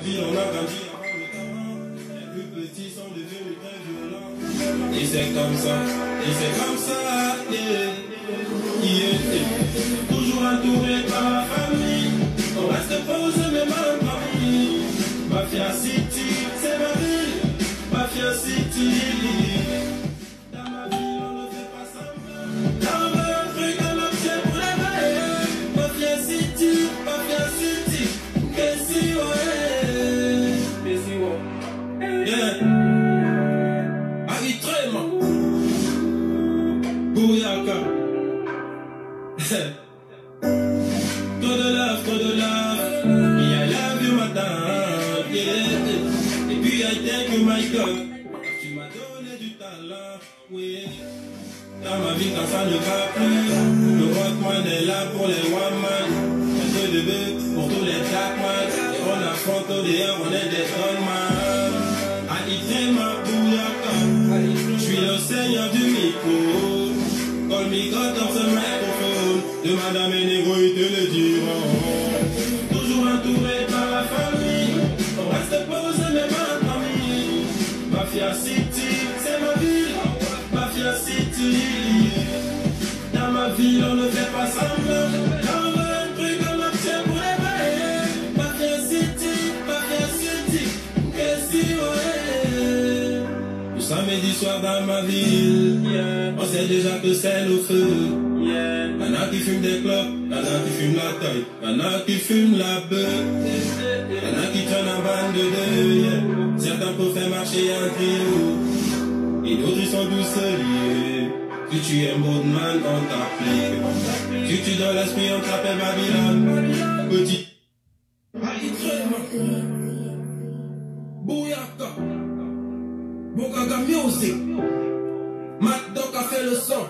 ville, on a grandi avant le temps. Les plus petits sont devenus très violents. Et c'est comme ça, yeah. Toujours entouré par la famille. On reste posé même en famille. Mafia City, c'est ma ville. Mafia City. Dans ma ville, on ne fait pas semblant. Dans un truc, un objet pour les veilles. Mafia City, qu'est-ce que yeah. Aritrema. Bouyaka. Trop de love. Yeah, I love you, madame. Yeah. Et puis I thank you, my God. Tu m'as donné du talent, oui. Dans ma vie, quand ça ne va plus, le rockman est là pour les one man. Un peu de bœuf pour tous les black man. Et on affronte au dehors, on est des gunman. Aritrema, bouyaka. Je suis le seigneur du micro. Call me God dans ce microphone. Demande à mes négros, ils te le diront. Toujours entouré par la famille. On reste posé même en famille. Mafia City, c'est ma ville. Mafia City. Dans ma ville, on ne fait pas semblant. On veut un truc, on obtient pour les veilles. Mafia City, qu'est-ce que le samedi soir dans ma ville, yeah. On sait déjà que c'est le feu. Yeah. Y'en a qui fument des clopes, y'en a qui fument la taille, y'en a qui fument la beuh, y'en a qui traînent en bande de deux. Yeah. Certains peuvent faire marcher un trio, et d'autres ils sont tous liés. Si tu es un bon man, on t'applique. Si tu donnes l'esprit, on t'appelle Babylone. Petit. Bouyaka. Bokaga Music, Matt Doc a fait le son.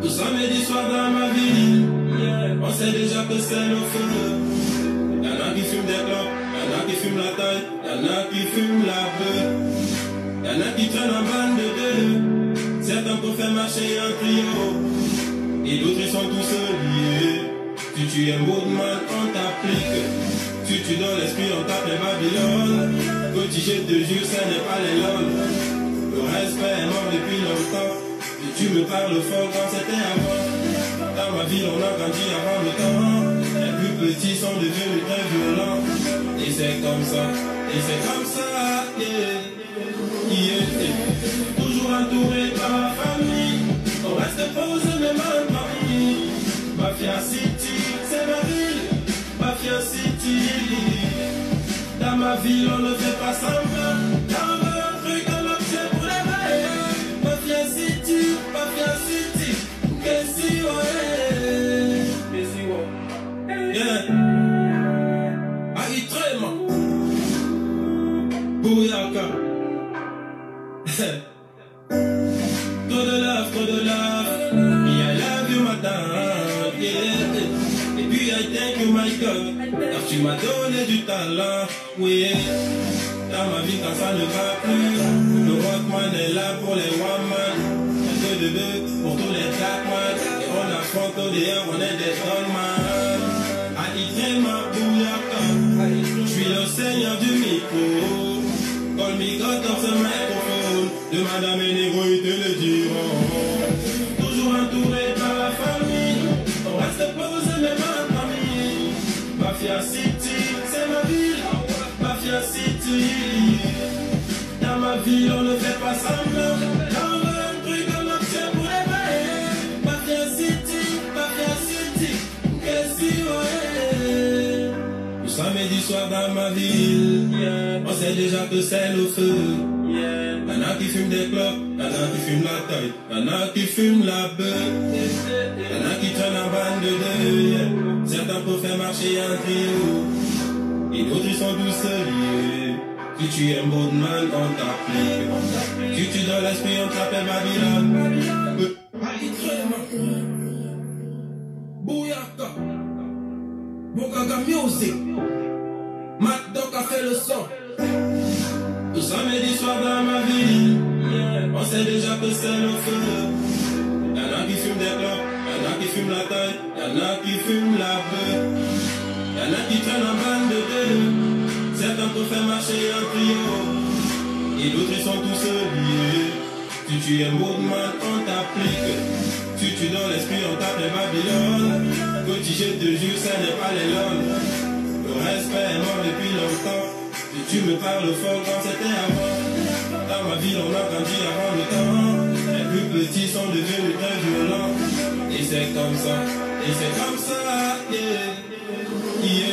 Tout samedi soir dans ma ville, yeah. On sait déjà que c'est le feu. Y'en a qui fument des clopes, y'en a qui fument la taille, y'en a qui fument la beuh, y'en a qui traînent en bande de deux. Certains peuvent faire marcher un trio, et d'autres ils sont tous liés. Si tu es un man, on t'applique. Si tu donnes l'esprit, on t'appelle Babylone. Petit, je te jure, ce n'est pas les langues. Le respect est mort depuis longtemps. Et tu me parles fort quand c'était avant. Dans ma ville, on a grandi avant le temps. Les plus petits sont devenus très violents. Et c'est comme ça, yeah. Toujours entouré par la famille. On reste posé même en famille. Mafia City, c'est ma ville. Mafia City. Dans ma ville, on ne fait pas semblant. Dans un truc, un objet pour les veilles. Mafia City, qu'est-ce que yeah. Aritrema. Bouyaka. Trop de love. Yeah, I love you, madame. Yeah. Et puis I thank you, my God. Car tu m'as donné du talent, oui. Dans ma vie, quand ça ne va plus, le rockman est là pour les one man. Un peu de bœuf pour tous les black man. Et on affronte au dehors, on est des gunman. Aritrema, bouyaka. Je suis le seigneur du micro. Call me God dans ce microphone. Demande à mes négros, ils te le diront. Toujours entouré par la famille. On reste posé même en famille. Mafia City, c'est ma ville. Mafia City. Dans ma ville, on ne fait pas semblant. On veut un truc, on obtient pour les veilles. Mafia City, qu'est-ce que le samedi soir dans ma ville, yeah. On sait déjà que c'est le feu. Yeah. Y'en a qui fument des clopes, y'en a qui fument la taille, y'en a qui fument la beuh, y'en a qui traînent en bande de deux. Yeah. Certains peuvent faire marcher un trio, et d'autres ils sont tous liés. Si tu es un bon man, on t'applique. Si tu donnes l'esprit, on t'appelle Babylone. Bouyaka. Bokaga Music, Matt Doc a fait le son. Tout samedi soir dans ma ville, yeah. On sait déjà que c'est le feu. Y'en a qui fument des clopes, y'en a qui fument la taille, y'en a qui fument la beuh, y'en a qui traînent en bande de deux. tu es Moodman, on t'applique. Si tu donnes l'esprit, on t'appelle Babylone. Petit, je te jure, ce n'est pas les lolles. Le respect est mort depuis longtemps. Et tu me parles fort quand c'était avant. Dans ma ville, on a grandi avant le temps. Les plus petits sont devenus très violents. Et c'est comme ça, yeah.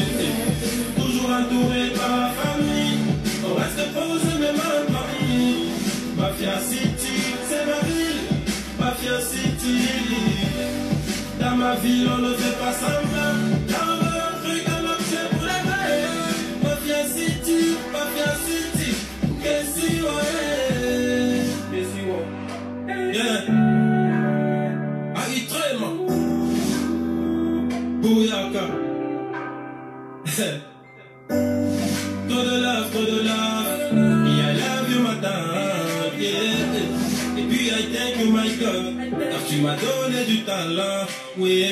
Toujours entouré par la famille. On reste posé même en famille. Mafia City, c'est ma ville. Mafia City. Dans ma ville, on ne fait pas semblant. Dans un truc, un objet pour les mains. Mafia City, qu'est-ce que yeah. Aïtrema. Bouyaka. Trop de love. I love you, madame. Yeah. Et puis I thank you, my God. Car tu m'as donné du talent. Oui.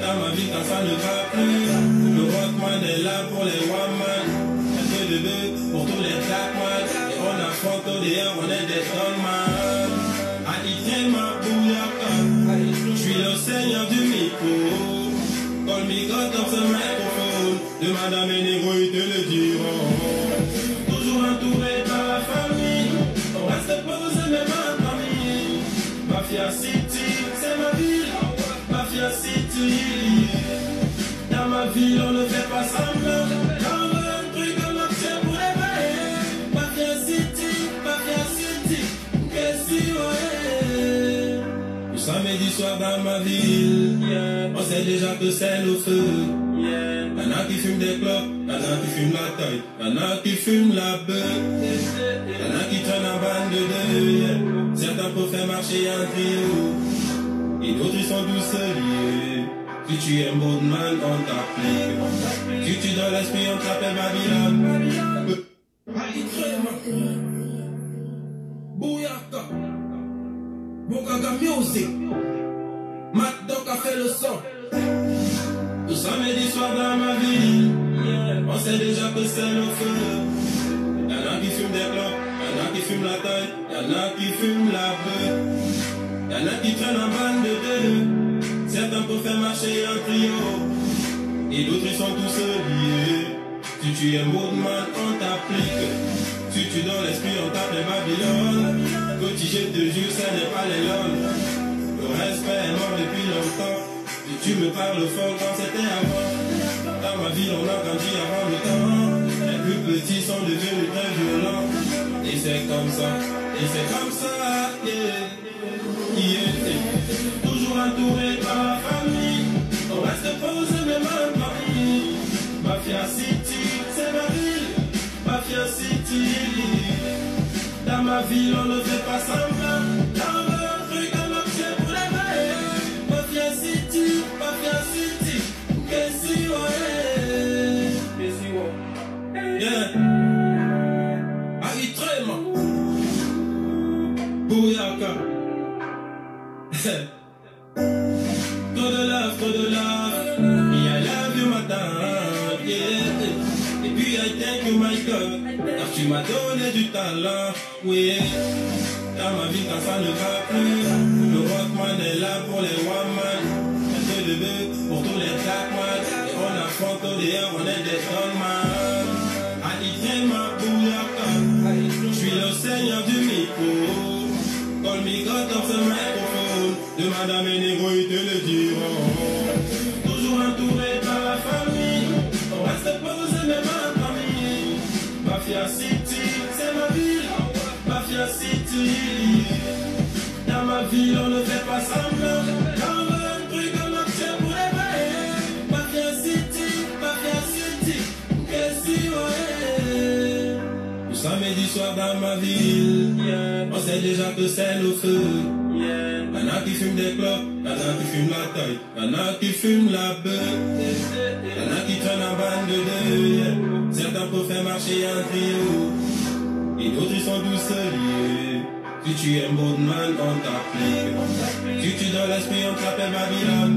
Dans ma vie, quand ça ne va plus, le rockman est là pour les one man. Un peu de deux pour tous les black man. Et on affronte au dehors, on est des strong man. Aïtrema, bouyaka. Je suis le seigneur du micro. Call me God of the microphone. De madame et négro, ils te le diront. Toujours entouré par la famille. On reste posé même en famille. Mafia City, c'est ma ville. Mafia City. Dans ma ville, on ne fait pas semblant. Dans un truc, un objet pour les mains. Mafia City, qu'est-ce que ouais. Le samedi soir dans ma ville, yeah. On sait déjà que c'est le feu. Yeah. Y'en a qui fument des clopes, y'en a qui fument la taille, y'en a qui fument la beuh. Y'en a qui traînent en bande de deux. Yeah. Certains peuvent faire marcher un trio, et d'autres ils sont tous liés. Si tu es Moodman, on t'applique. Si tu donnes l'esprit, on t'appelle Babylone. Bouyaka. Bokaga Music. Matt Doc a fait le son. Tout samedi soir dans ma ville, on sait déjà que c'est le feu. Y'en a qui fument des clopes, y'en a qui fument la taille, y'en a qui fument la beuh. Y'en a qui traînent en bande de deux. Certains peuvent faire marcher un trio, et d'autres ils sont tous liés. Si tu es Moodman, on t'applique. Si tu donnes l'esprit, on t'appelle Babylone. Petit, je te jure, ce n'est pas les lolles. Le respect est mort depuis longtemps. Et tu me parles fort quand c'était avant. Dans ma ville, on a grandi avant le temps. Les plus petits sont devenus très violents. Et c'est comme ça, yeah. Toujours entouré par la famille. On reste posé même en famille. Mafia City, c'est ma ville. Mafia City. Dans ma ville, on ne fait pas semblant. Dans un truc, un objet pour les mains. Mafia City, qu'est-ce que ouais. Yeah. Aïtrema. Bouyaka. Trop de love. I love you, madame. Yeah. Et puis I thank you, my God. Car tu m'as donné du talent. Oui. Dans ma vie, quand ça ne va plus, le rockman est là pour les one man. Un peu de beuh pour tous les black man. Et on affronte au dehors, on est des strong man. Aïtrema, bouyaka. Je suis le seigneur du micro. Call me God of the microphone. De madame et négro, ils te le diront. Toujours entouré par la famille. On reste posé même en famille. Mafia City, c'est ma ville. Mafia City. Dans ma ville, on ne fait pas semblant. Dans un truc, un objet pour les mains. Mafia City, qu'est-ce que ouais. Le samedi soir dans ma ville, on sait déjà que c'est le feu. Y'en a qui fument des clopes, y'en a qui fument la taille, y'en a qui fument la beuh. Y'en a qui traînent en bande de deux. Certains peuvent faire marcher un trio, et d'autres ils sont tous liés. Si tu es Moodman, on t'applique. Si tu donnes l'esprit, on t'appelle Babylone.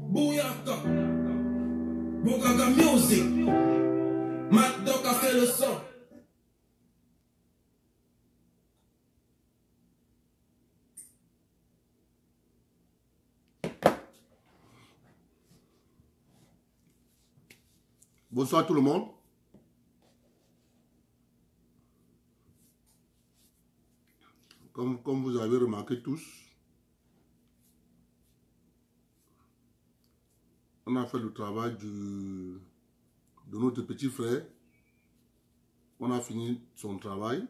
Bouyaka. Bokaga Music. Matt Doc a fait le son. Bonsoir tout le monde. Comme vous avez remarqué tous, on a fait le travail de notre petit frère. On a fini son travail.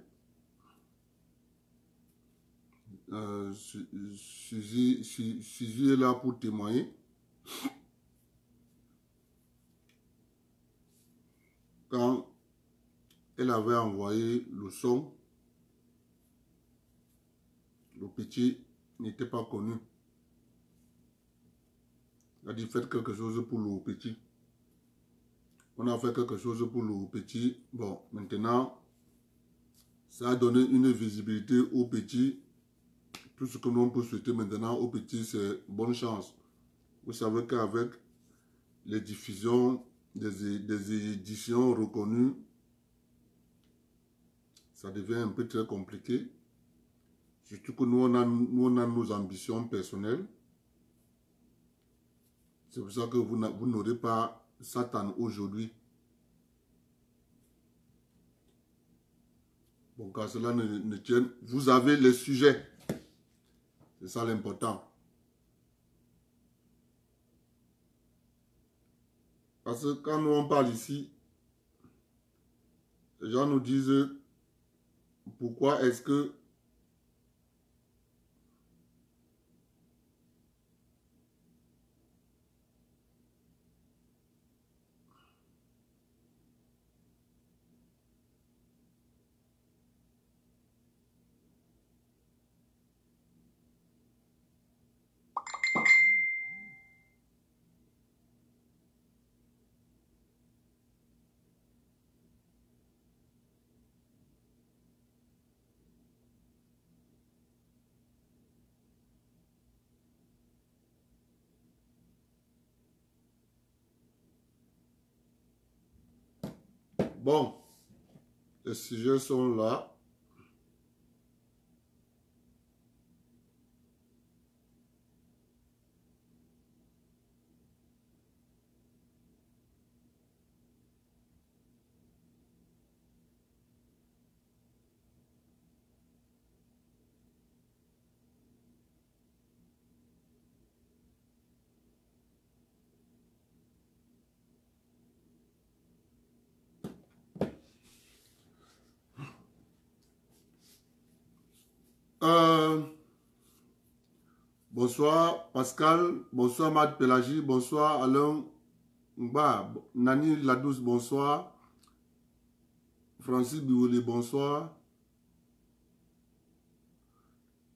Suzy est là pour témoigner. Quand elle avait envoyé le son, le petit n'était pas connu. Il a dit faites quelque chose pour le petit. On a fait quelque chose pour le petit. Bon, maintenant, ça a donné une visibilité au petit. Tout ce que l'on peut souhaiter maintenant au petit, c'est bonne chance. Vous savez qu'avec les diffusions des éditions reconnues, ça devient un peu très compliqué. Surtout que nous, on a nos ambitions personnelles. C'est pour ça que vous n'aurez pas Satan aujourd'hui. Bon, car cela ne tienne. Vous avez les sujets. C'est ça l'important. Parce que quand nous on parle ici, les gens nous disent pourquoi est-ce que bon, les sujets sont là. Bonsoir Pascal, bonsoir Mad Pélagie, bonsoir Alain Mba, Nani Ladouce, bonsoir. Francis Biolé, bonsoir.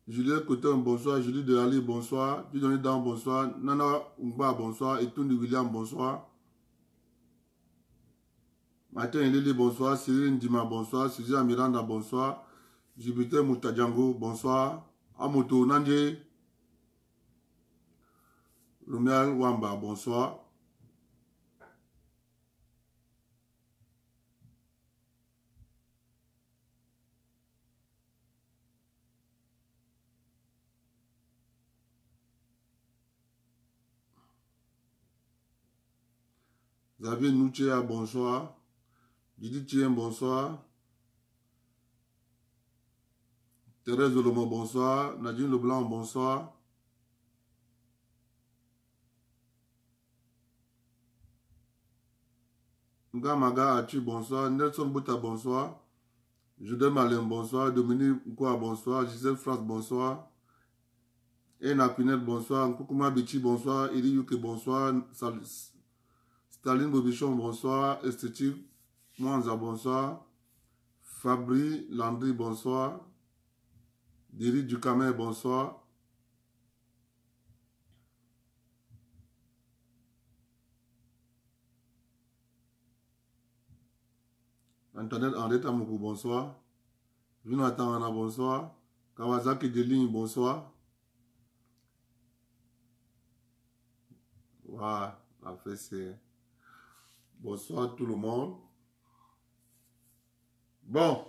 Julien Coton, bonsoir. Julie Delali, bonsoir. Didoni Dan, bonsoir. Nana Mba, bonsoir. Etouni William, bonsoir. Martin Elili, bonsoir. Cyril Ndima, bonsoir. Suzy Miranda, bonsoir. Jupiter Moutadjango, bonsoir. Amoto Nandje. Lumial Wamba, bonsoir. Xavier Nouchea, bonsoir. Didi Tien, bonsoir. Thérèse Lomo, bonsoir. Nadine Leblanc, bonsoir. Ngamaga Atu, bonsoir. Nelson Bouta, bonsoir. Jude Malin, bonsoir. Dominique Nkwa, bonsoir. Gisèle France, bonsoir. Ena Pinette, bonsoir. Nkoukouma Bichi, bonsoir. Ili Yuke, bonsoir. Staline Bobichon, bonsoir. Esthétique Mwanza, bonsoir. Fabri Landry, bonsoir. Diri Ducamer, bonsoir. Internet Henri Tamoukou, bonsoir. Jonathan Anna, bonsoir. Kawasaki Deligne, bonsoir. Voilà, après c'est... Bonsoir tout le monde. Bon,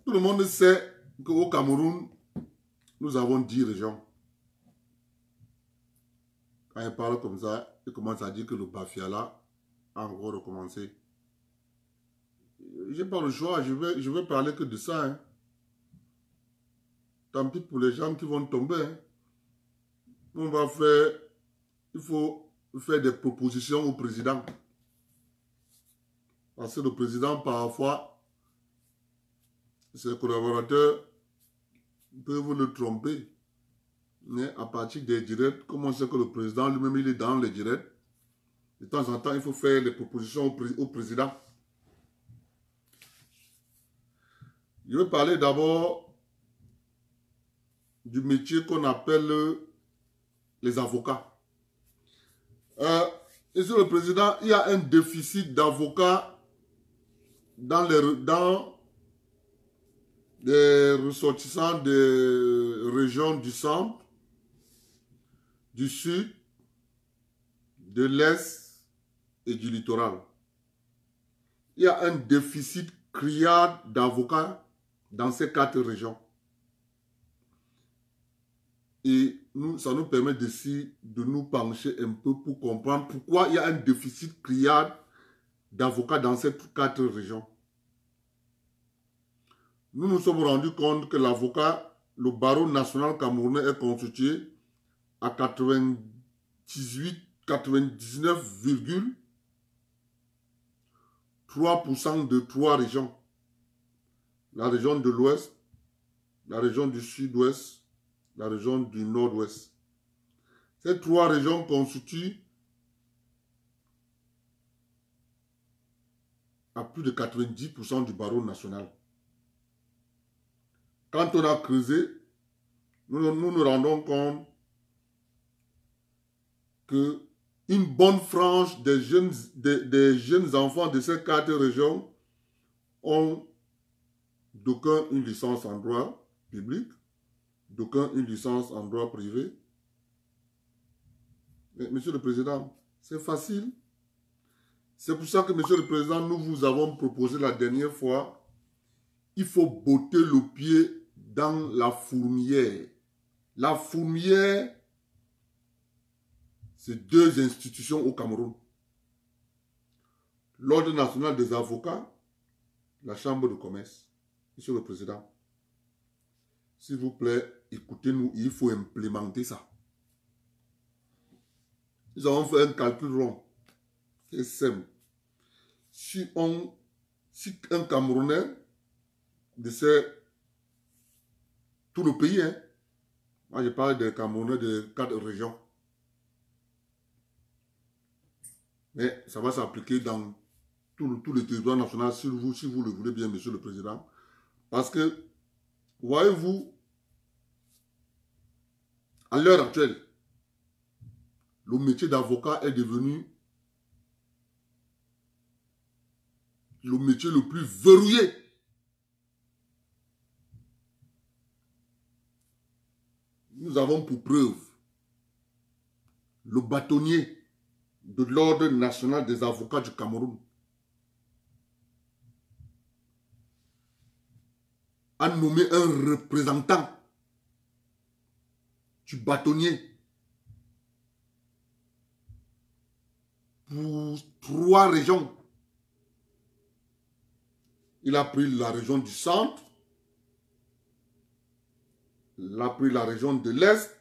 tout le monde sait qu'au Cameroun, nous avons 10 régions. Quand il parle comme ça, il commence à dire que le Bafiala encore recommencer. Je n'ai pas le choix, je vais parler que de ça. Hein. Tant pis pour les gens qui vont tomber. Hein. On va faire, il faut faire des propositions au président. Parce que le président, parfois, ses collaborateurs peuvent le tromper. Mais à partir des directs, comme on sait que le président lui-même, il est dans les directs, de temps en temps, il faut faire des propositions au président. Je vais parler d'abord du métier qu'on appelle les avocats. Et sur le président, il y a un déficit d'avocats dans les ressortissants des régions du centre, du sud, de l'est et du littoral. Il y a un déficit criard d'avocats dans ces 4 régions. Et ça nous permet de nous pencher un peu pour comprendre pourquoi il y a un déficit criard d'avocats dans ces 4 régions. Nous nous sommes rendus compte que l'avocat, le barreau national camerounais est constitué à 99,3% de 3 régions. La région de l'Ouest, la région du Sud-Ouest, la région du Nord-Ouest. Ces 3 régions constituent à plus de 90% du barreau national. Quand on a creusé, nous nous rendons compte qu'une bonne frange des jeunes enfants de ces 4 régions ont d'aucuns une licence en droit public, d'aucuns une licence en droit privé. Mais, Monsieur le Président, c'est facile. C'est pour ça que, Monsieur le Président, nous vous avons proposé la dernière fois, il faut botter le pied dans la fourmilière. La fourmilière, c'est 2 institutions au Cameroun. L'Ordre national des avocats, la Chambre de commerce. Monsieur le Président, s'il vous plaît, écoutez-nous, il faut implémenter ça. Nous avons fait un calcul rond. C'est simple. Si un Camerounais de tout le pays, hein, moi je parle des Camerounais de 4 régions, mais ça va s'appliquer dans tout le territoire national si vous le voulez bien, Monsieur le Président. Parce que, voyez-vous, à l'heure actuelle, le métier d'avocat est devenu le métier le plus verrouillé. Nous avons pour preuve le bâtonnier de l'Ordre national des avocats du Cameroun a nommé un représentant du bâtonnier pour 3 régions. Il a pris la région du centre, il a pris la région de l'Est,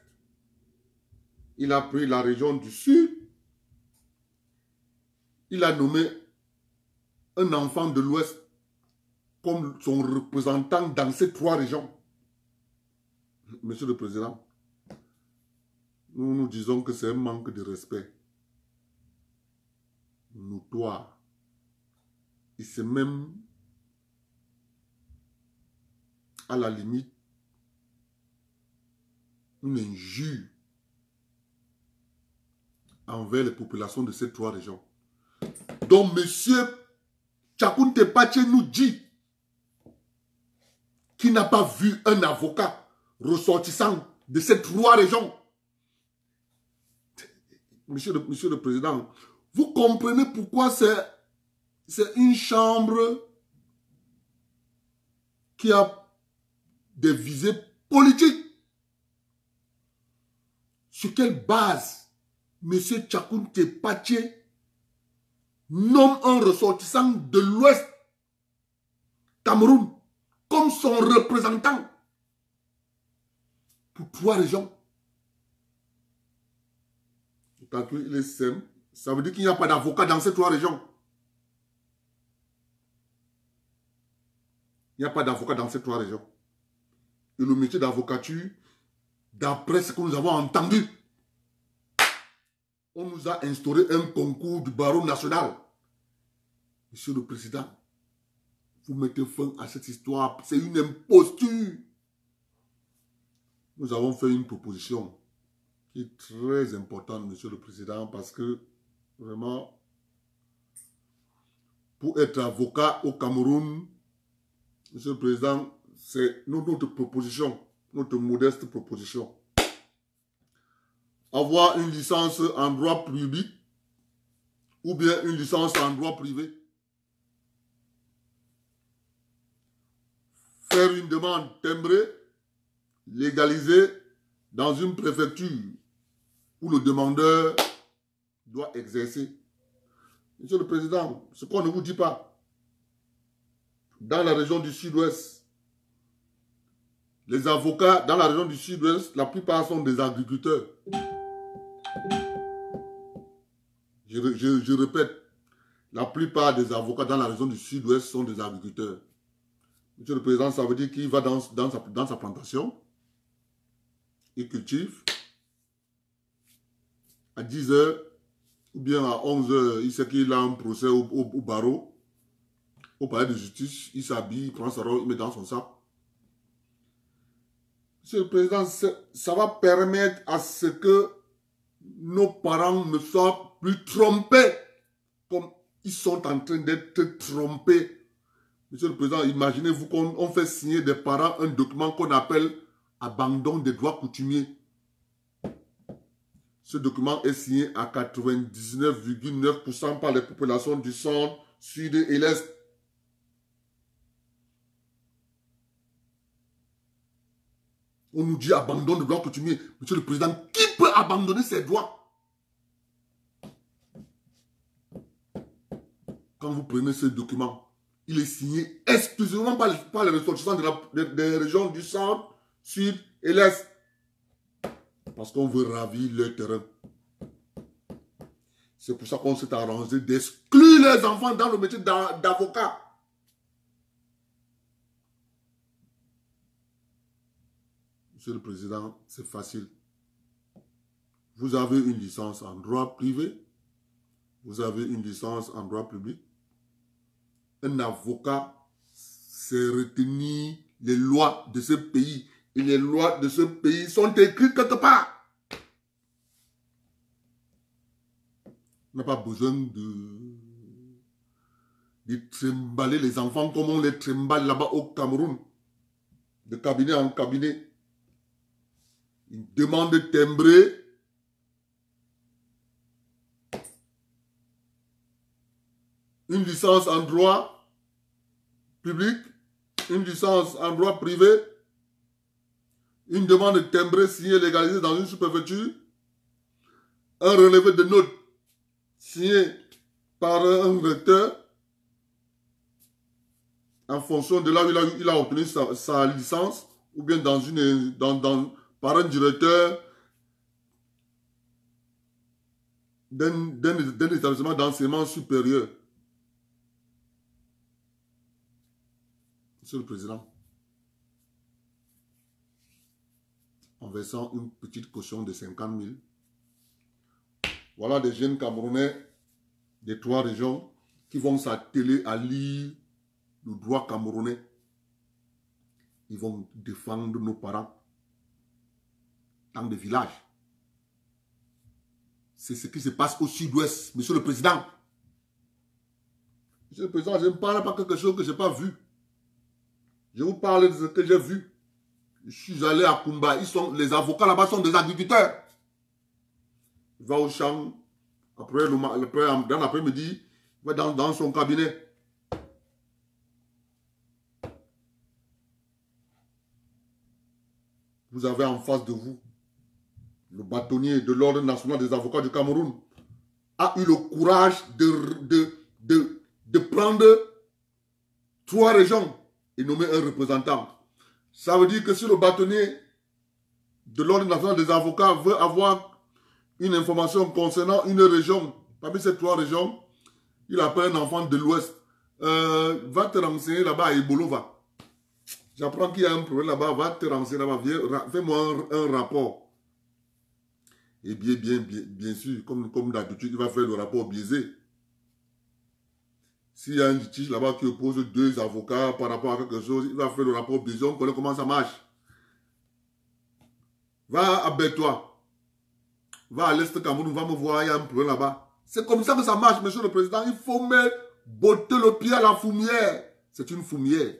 il a pris la région du Sud, il a nommé un enfant de l'Ouest comme son représentant dans ces 3 régions. Monsieur le Président, nous disons que c'est un manque de respect notoire. Et c'est même à la limite une injure envers les populations de ces 3 régions. Donc, Monsieur Tchakoun Tepache nous dit qu'il n'a pas vu un avocat ressortissant de ces 3 régions. Monsieur le Président, vous comprenez pourquoi c'est une chambre qui a des visées politiques. Sur quelle base M. Tchakoun Tepache nomme un ressortissant de l'Ouest Cameroun comme son représentant pour 3 régions. Le calcul, il est simple. Ça veut dire qu'il n'y a pas d'avocat dans ces 3 régions. Il n'y a pas d'avocat dans ces 3 régions. Et le métier d'avocature, d'après ce que nous avons entendu, on nous a instauré un concours du barreau national. Monsieur le Président, vous mettez fin à cette histoire. C'est une imposture. Nous avons fait une proposition qui est très importante, Monsieur le Président, parce que vraiment, pour être avocat au Cameroun, Monsieur le Président, c'est notre proposition, notre modeste proposition. Avoir une licence en droit public ou bien une licence en droit privé. Faire une demande timbrée, légalisée dans une préfecture où le demandeur doit exercer. Monsieur le Président, ce qu'on ne vous dit pas, dans la région du Sud-Ouest, les avocats dans la région du Sud-Ouest, la plupart sont des agriculteurs. Je répète, la plupart des avocats dans la région du Sud-Ouest sont des agriculteurs. Monsieur le Président, ça veut dire qu'il va dans sa plantation, il cultive, à 10 h ou bien à 11 h, il sait qu'il a un procès au barreau, au palais de justice, il s'habille, il prend sa robe, il met dans son sac. Monsieur le Président, ça va permettre à ce que nos parents ne soient plus trompés comme ils sont en train d'être trompés. Monsieur le Président, imaginez-vous qu'on fait signer des parents un document qu'on appelle abandon des droits coutumiers. Ce document est signé à 99,9% par les populations du centre, sud et l'est. On nous dit abandon de droits coutumiers. Monsieur le Président, qui peut abandonner ses droits? Quand vous prenez ce document, il est signé exclusivement par les ressortissants des régions du centre, sud et l'est. Parce qu'on veut ravir leur terrain. C'est pour ça qu'on s'est arrangé d'exclure les enfants dans le métier d'avocat. Monsieur le Président, c'est facile. Vous avez une licence en droit privé. Vous avez une licence en droit public. Un avocat, c'est retenir les lois de ce pays. Et les lois de ce pays sont écrites quelque part. On n'a pas besoin de trimballer les enfants comme on les trimballe là-bas au Cameroun. De cabinet en cabinet. Une demande timbrée. Une licence en droit public. Une licence en droit privé. Une demande timbrée signée légalisée dans une sous-préfecture. Un relevé de notes signé par un recteur en fonction de là où il a obtenu sa licence ou bien par un directeur d'un établissement d'enseignement supérieur. Monsieur le Président, en versant une petite caution de 50 000, voilà des jeunes Camerounais des 3 régions qui vont s'atteler à lire le droit camerounais. Ils vont défendre nos parents dans des villages. C'est ce qui se passe au Sud-Ouest, Monsieur le Président. Monsieur le Président, je ne parle pas de quelque chose que je n'ai pas vu. Je vous parle de ce que j'ai vu. Je suis allé à Kumba. Les avocats là-bas sont des agriculteurs. Il va au champ. Après, dans l'après-midi, il va dans son cabinet. Vous avez en face de vous le bâtonnier de l'Ordre national des avocats du Cameroun a eu le courage de de prendre 3 régions et nommer un représentant. Ça veut dire que si le bâtonnier de l'Ordre national des avocats veut avoir une information concernant une région, parmi ces 3 régions, il appelle un enfant de l'Ouest. Va te renseigner là-bas à Ibolova. J'apprends qu'il y a un problème là-bas, va te renseigner là-bas, fais-moi un rapport. Et bien sûr, comme d'habitude, il va faire le rapport biaisé. S'il y a un litige là-bas qui oppose 2 avocats par rapport à quelque chose, il va faire le rapport biaisé, on connaît comment ça marche. Va à Bétois, va à l'Est Cameroun, va me voir, il y a un problème là-bas. C'est comme ça que ça marche, monsieur le président. Il faut mettre, botter le pied à la fumière. C'est une fumière.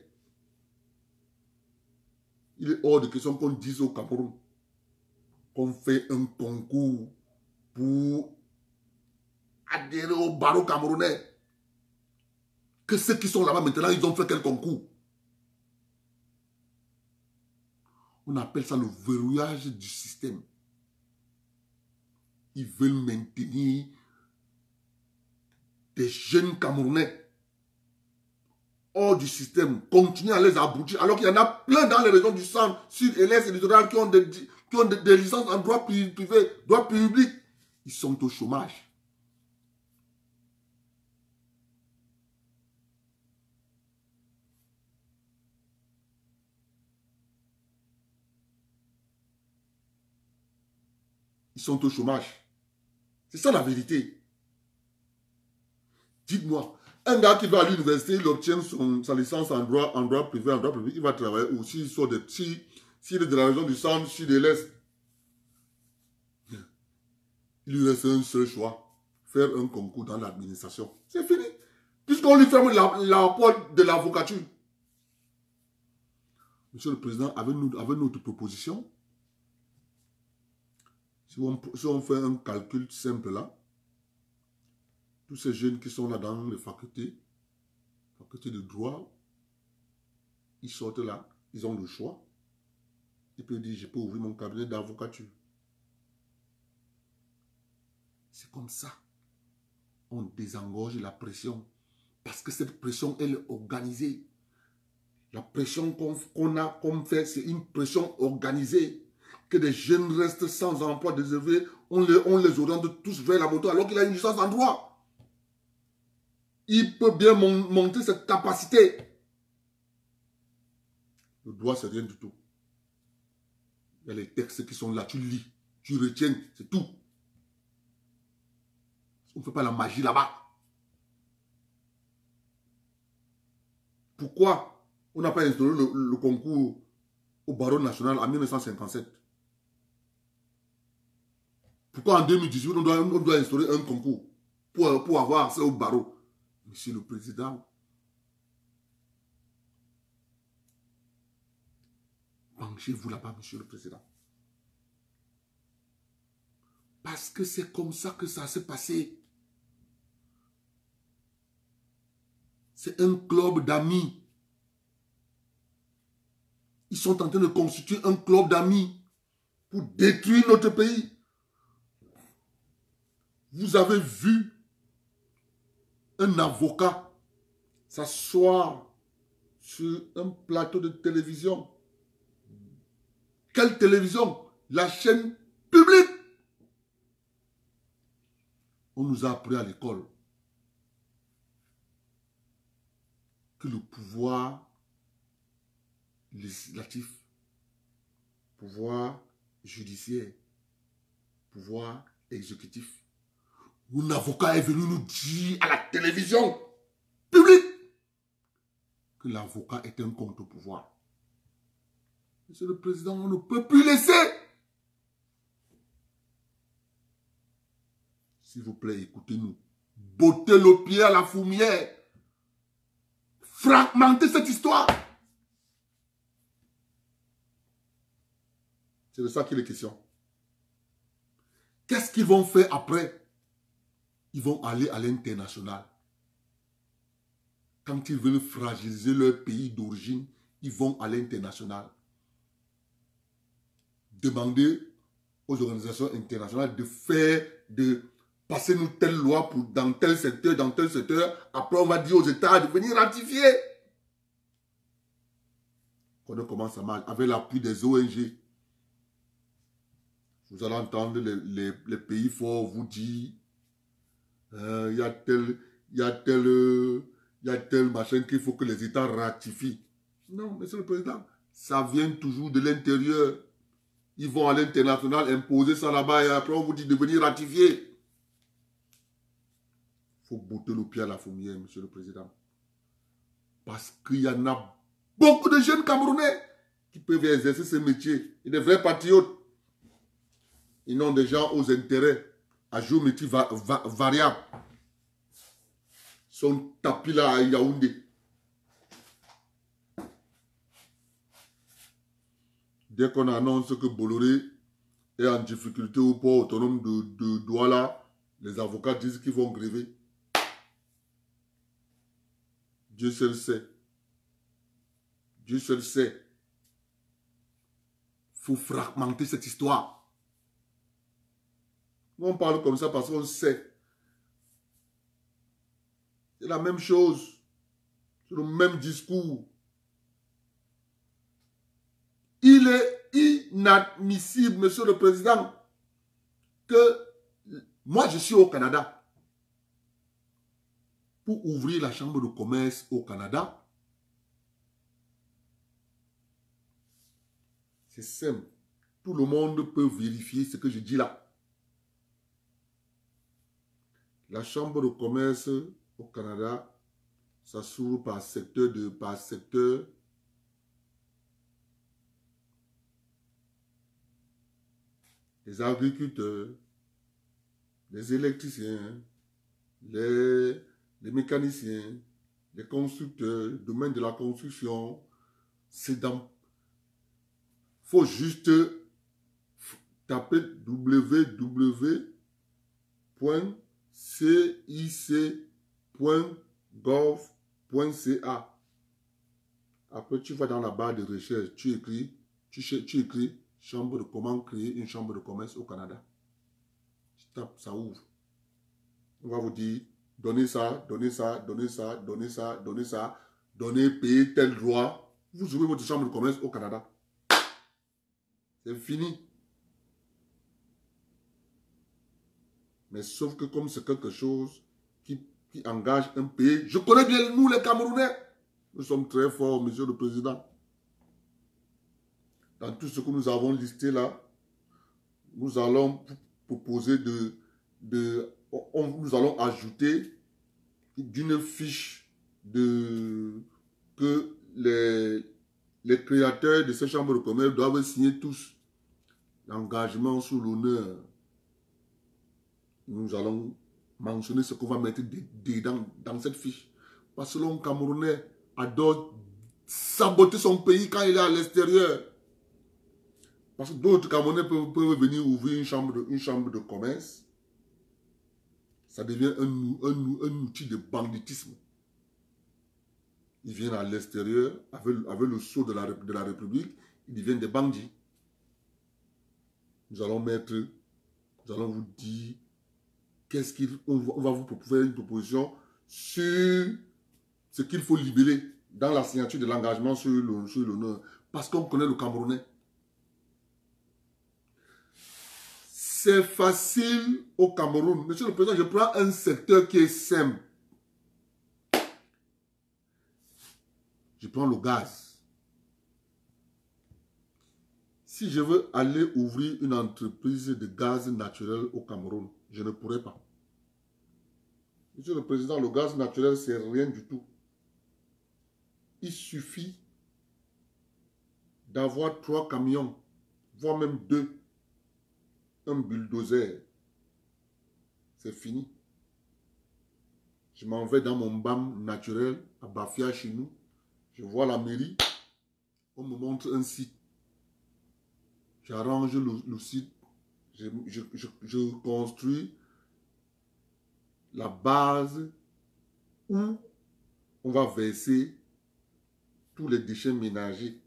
Il est hors de question qu'on dise au Cameroun qu'on fait un concours pour adhérer au barreau camerounais. Que ceux qui sont là-bas maintenant, ils ont fait quel concours? On appelle ça le verrouillage du système. Ils veulent maintenir des jeunes Camerounais hors du système, continuer à les aboutir, alors qu'il y en a plein dans les régions du centre, sud et l'est et littoral qui ont des licences en droit privé, droit public. Ils sont au chômage. Ils sont au chômage. C'est ça la vérité. Dites-moi, un gars qui va à l'université, il obtient sa licence en droit privé, en droit public, il va travailler ou s'il est de la région du centre, sud et l'est, il lui reste un seul choix, faire un concours dans l'administration. C'est fini. Puisqu'on lui ferme la porte de l'avocature. Monsieur le Président, avec notre proposition, si on fait un calcul simple là, tous ces jeunes qui sont là dans les facultés de droit, ils sortent là, ils ont le choix. Ils peuvent dire, je peux ouvrir mon cabinet d'avocature. C'est comme ça. On désengorge la pression. Parce que cette pression, elle est organisée. La pression qu'on fait, c'est une pression organisée. Que des jeunes restent sans emploi déservé, on les oriente tous vers la moto alors qu'il a une licence en droit. Il peut bien monter cette capacité. Le droit, c'est rien du tout. Il y a les textes qui sont là, tu lis, tu retiens, c'est tout. On ne fait pas la magie là-bas. Pourquoi on n'a pas instauré le concours au barreau national en 1957? Pourquoi en 2018, on doit instaurer un concours pour avoir accès au barreau? Monsieur le Président, penchez-vous là-bas, Monsieur le Président. Parce que c'est comme ça que ça s'est passé. C'est un club d'amis. Ils sont en train de constituer un club d'amis pour détruire notre pays. Vous avez vu un avocat s'asseoir sur un plateau de télévision. Quelle télévision? La chaîne publique. On nous a appris à l'école que le pouvoir législatif, pouvoir judiciaire, pouvoir exécutif, un avocat est venu nous dire à la télévision publique que l'avocat est un contre-pouvoir. Monsieur le Président, on ne peut plus laisser. S'il vous plaît, écoutez-nous. Bottez le pied à la fumière. Fragmentez cette histoire. C'est de ça qu'il est question. Qu'est-ce qu'ils vont faire après? Ils vont aller à l'international. Quand ils veulent fragiliser leur pays d'origine, ils vont à l'international. Demander aux organisations internationales de faire, de passez-nous telle loi pour, dans tel secteur, après on va dire aux États de venir ratifier. Quand on commence à marcher, avec l'appui des ONG, vous allez entendre les pays forts vous dire, il y a tel machin qu'il faut que les États ratifient. Non, monsieur le Président, ça vient toujours de l'intérieur. Ils vont à l'international imposer ça là-bas et après on vous dit de venir ratifier. Il faut botter le pied à la fourmière, monsieur le Président. Parce qu'il y en a beaucoup de jeunes Camerounais qui peuvent exercer ce métier. Et des vrais patriotes. Ils n'ont des gens aux intérêts à géométrie variable. Ils sont tapis là à Yaoundé. Dès qu'on annonce que Bolloré est en difficulté au port autonome de Douala, les avocats disent qu'ils vont gréver. Dieu seul sait. Dieu seul sait. Il faut fragmenter cette histoire. Nous, on parle comme ça parce qu'on sait. C'est la même chose. C'est le même discours. Il est inadmissible, monsieur le Président, que moi, je suis au Canada pour ouvrir la chambre de commerce au Canada. C'est simple. Tout le monde peut vérifier ce que je dis là. La chambre de commerce au Canada, ça s'ouvre par secteur les agriculteurs, les électriciens, les mécaniciens, les constructeurs, le domaine de la construction. C'est dans... Il faut juste taper www.cic.gov.ca. Après, tu vas dans la barre de recherche, tu écris chambre de comment créer une chambre de commerce au Canada. Tu tapes, ça ouvre. On va vous dire, donnez ça, donnez ça, donnez ça, donnez ça, donnez ça, donnez, payez tel droit. Vous ouvrez votre chambre de commerce au Canada. C'est fini. Mais sauf que comme c'est quelque chose qui engage un pays, je connais bien nous les Camerounais. Nous sommes très forts, monsieur le Président. Dans tout ce que nous avons listé là, nous allons proposer nous allons ajouter d'une fiche que les créateurs de ces chambres de commerce doivent signer tous l'engagement sous l'honneur. Nous allons mentionner ce qu'on va mettre dans cette fiche. Parce que l'homme camerounais adore saboter son pays quand il est à l'extérieur. Parce que d'autres Camerounais peuvent venir ouvrir une chambre de commerce. Ça devient un outil de banditisme. Ils viennent à l'extérieur avec le sceau de la République. Ils deviennent des bandits. Nous allons vous dire on va vous faire une proposition sur ce qu'il faut libérer dans la signature de l'engagement sur l'honneur. Parce qu'on connaît le Camerounais. C'est facile au Cameroun. Monsieur le Président, je prends un secteur qui est simple. Je prends le gaz. Si je veux aller ouvrir une entreprise de gaz naturel au Cameroun, je ne pourrais pas. Monsieur le Président, le gaz naturel, c'est rien du tout. Il suffit d'avoir 3 camions, voire même 2. Un bulldozer. C'est fini. Je m'en vais dans mon BAM naturel à Bafia chez nous. Je vois la mairie. On me montre un site. J'arrange le site. Je construis la base où on va verser tous les déchets ménagers.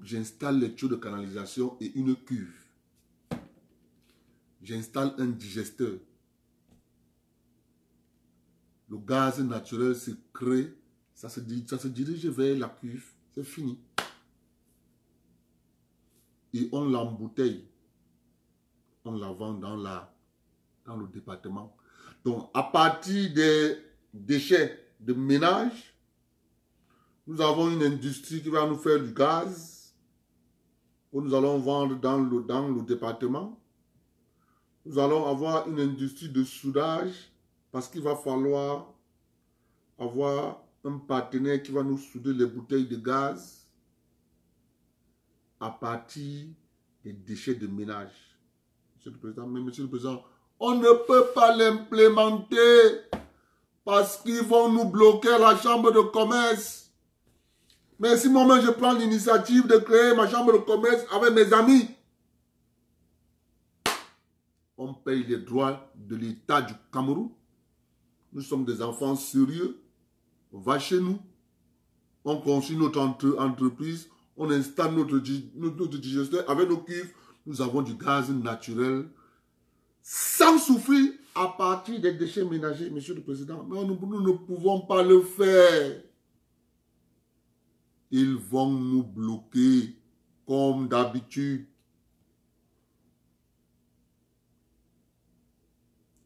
J'installe les tuyaux de canalisation et une cuve. j'installe un digesteur. Le gaz naturel se crée, ça se dirige vers la cuve, c'est fini. Et on l'embouteille. On la vend dans le département. Donc, à partir des déchets de ménage, nous avons une industrie qui va nous faire du gaz, que nous allons vendre dans le département. Nous allons avoir une industrie de soudage, parce qu'il va falloir avoir un partenaire qui va nous souder les bouteilles de gaz à partir des déchets de ménage. Monsieur le Président, mais Monsieur le Président, on ne peut pas l'implémenter parce qu'ils vont nous bloquer à la chambre de commerce. Mais si moi-même je prends l'initiative de créer ma chambre de commerce avec mes amis, on paye les droits de l'État du Cameroun. Nous sommes des enfants sérieux. On va chez nous, on construit notre entreprise, on installe notre digesteur avec nos cuves. Nous avons du gaz naturel sans souffrir à partir des déchets ménagers, Monsieur le Président. Mais nous ne pouvons pas le faire. Ils vont nous bloquer comme d'habitude.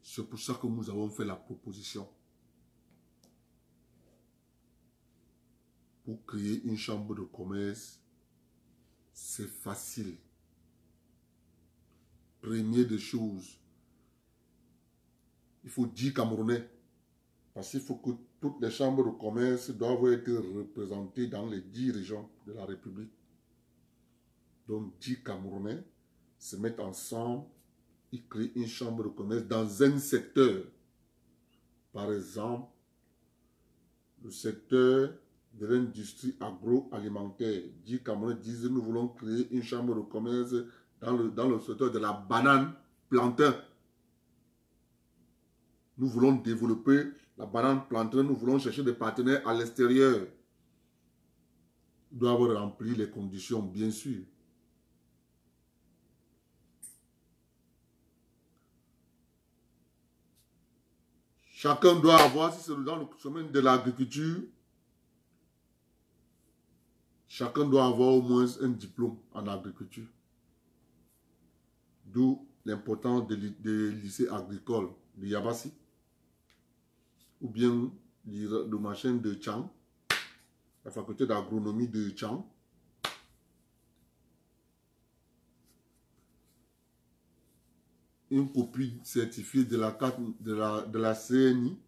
C'est pour ça que nous avons fait la proposition pour créer une chambre de commerce. C'est facile. Première des choses, il faut 10 Camerounais. Parce qu'il faut que toutes les chambres de commerce doivent être représentées dans les 10 régions de la République. Donc 10 Camerounais se mettent ensemble, ils créent une chambre de commerce dans un secteur. Par exemple, le secteur de l'industrie agroalimentaire. 10 Camerounais disent nous voulons créer une chambre de commerce dans le secteur de la banane plantain. Nous voulons développer la banane plantain, nous voulons chercher des partenaires à l'extérieur. Ils doivent remplir les conditions, bien sûr. Chacun doit avoir, si c'est dans le domaine de l'agriculture, chacun doit avoir au moins un diplôme en agriculture. D'où l'importance des lycées agricoles de Yabassi. Ou bien le machin de Tchang, la faculté d'agronomie de Tchang. Une copie certifiée de la carte de la CNI.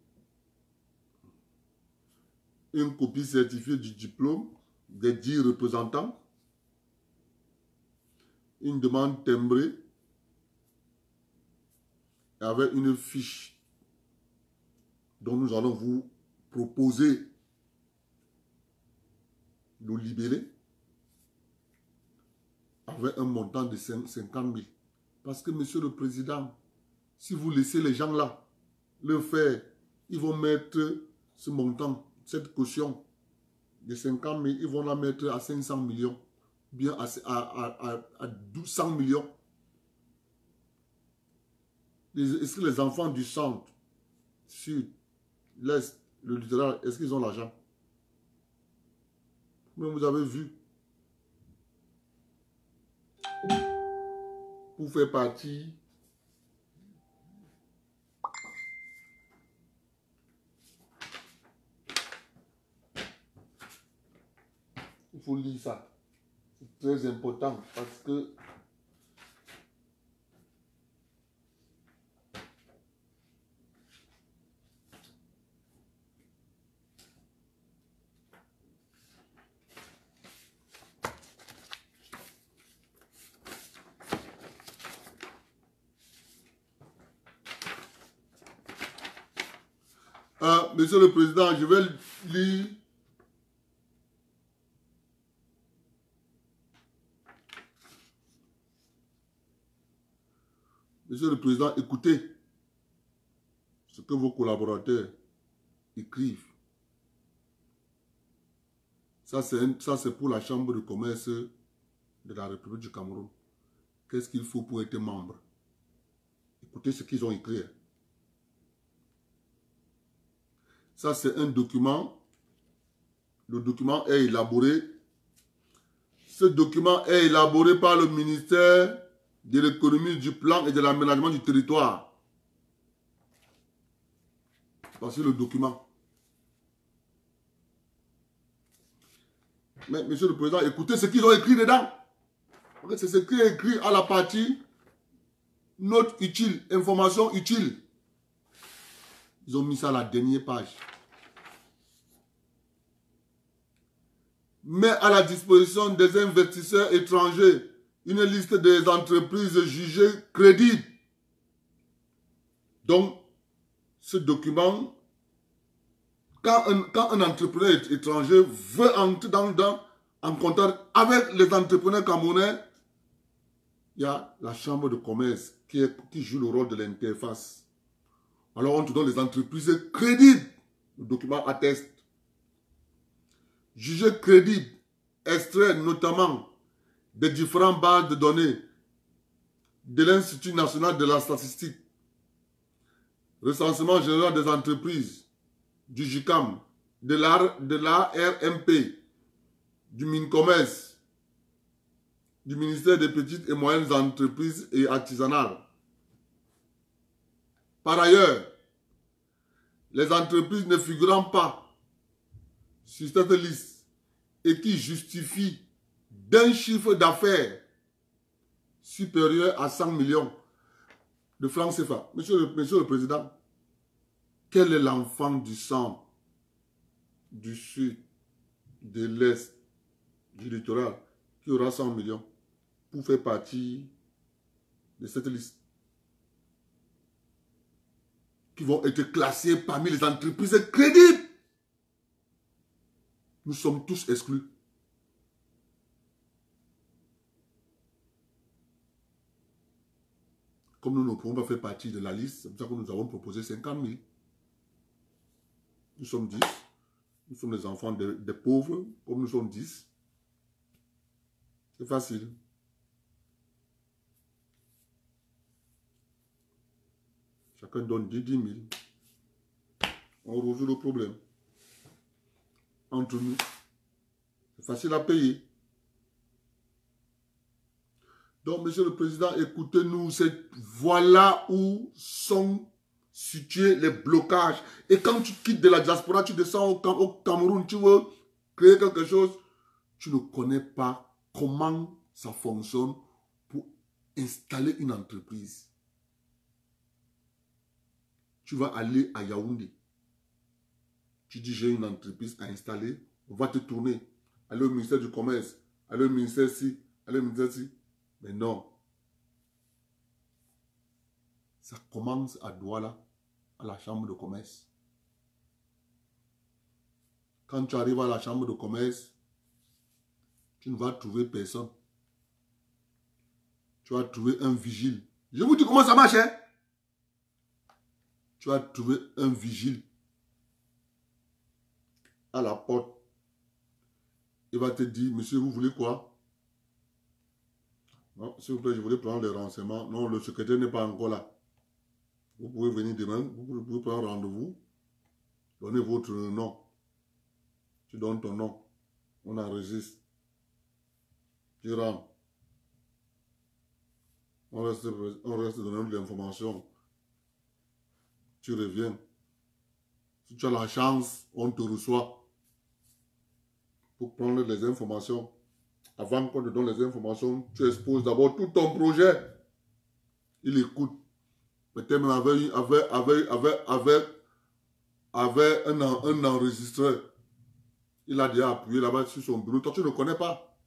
Une copie certifiée du diplôme des 10 représentants. Une demande timbrée avec une fiche dont nous allons vous proposer de libérer avec un montant de 50 000. Parce que, Monsieur le Président, si vous laissez les gens là le faire, ils vont mettre ce montant, cette caution de 50 000, ils vont la mettre à 500 millions, bien à 1200 millions. Est-ce que les enfants du centre, sud, l'est, le littoral, est-ce qu'ils ont l'argent? Mais vous avez vu, pour faire partie il faut lire ça. C'est très important parce que Monsieur le Président, je vais lire Monsieur le Président, écoutez ce que vos collaborateurs écrivent. Ça, c'est pour la Chambre de commerce de la République du Cameroun. Qu'est-ce qu'il faut pour être membre? Écoutez ce qu'ils ont écrit. Ça, c'est un document. Le document est élaboré. Ce document est élaboré par le ministère de l'économie, du plan et de l'aménagement du territoire. Voici le document. Mais, monsieur le président, écoutez ce qu'ils ont écrit dedans. C'est ce qui est écrit à la partie note utile, information utile. Ils ont mis ça à la dernière page. Met à la disposition des investisseurs étrangers une liste des entreprises jugées crédibles. Donc, ce document, quand un entrepreneur étranger veut entrer en contact avec les entrepreneurs camerounais, il y a la chambre de commerce qui joue le rôle de l'interface. Alors, on te donne les entreprises crédibles. Le document atteste. Jugé crédible, extrait notamment des différentes bases de données de l'Institut national de la statistique, recensement général des entreprises, du JICAM, de l'ARMP, du MINCOMMERCE, du ministère des petites et moyennes entreprises et artisanales. Par ailleurs, les entreprises ne figurant pas sur cette liste et qui justifient d'un chiffre d'affaires supérieur à 100 millions de francs CFA. Monsieur le Président, quel est l'enfant du centre, du sud, de l'est, du littoral qui aura 100 millions pour faire partie de cette liste, qui vont être classés parmi les entreprises crédibles? Nous sommes tous exclus. Comme nous ne pouvons pas faire partie de la liste, c'est pour ça que nous avons proposé 50 000. Nous sommes 10. Nous sommes les enfants des pauvres, comme nous sommes 10. C'est facile. Chacun donne 10 000. On résout le problème. Entre nous. C'est facile à payer. Donc, monsieur le président, écoutez-nous. Voilà où sont situés les blocages. Et quand tu quittes de la diaspora, tu descends au Cameroun, tu veux créer quelque chose, tu ne connais pas comment ça fonctionne pour installer une entreprise. Tu vas aller à Yaoundé. Tu dis, j'ai une entreprise à installer, on va te tourner. Aller au ministère du Commerce, aller au ministère ci, aller au ministère ci. Mais non. Ça commence à Douala, à la chambre de commerce. Quand tu arrives à la chambre de commerce, tu ne vas trouver personne. Tu vas trouver un vigile. Je vous dis comment ça marche, hein? Tu vas trouver un vigile à la porte. Il va te dire, monsieur, vous voulez quoi? Non, s'il vous plaît, je voulais prendre les renseignements. Non, le secrétaire n'est pas encore là. Vous pouvez venir demain, vous pouvez prendre rendez-vous. Donnez votre nom. Tu donnes ton nom. On enregistre. Tu rentres. On reste donnant de l'information. Tu reviens. Si tu as la chance, on te reçoit pour prendre les informations. Avant qu'on te donne les informations, tu exposes d'abord tout ton projet. Il écoute. Peut-être même avec un enregistreur. Il a déjà appuyé là-bas sur son bureau. Toi, tu ne connais pas.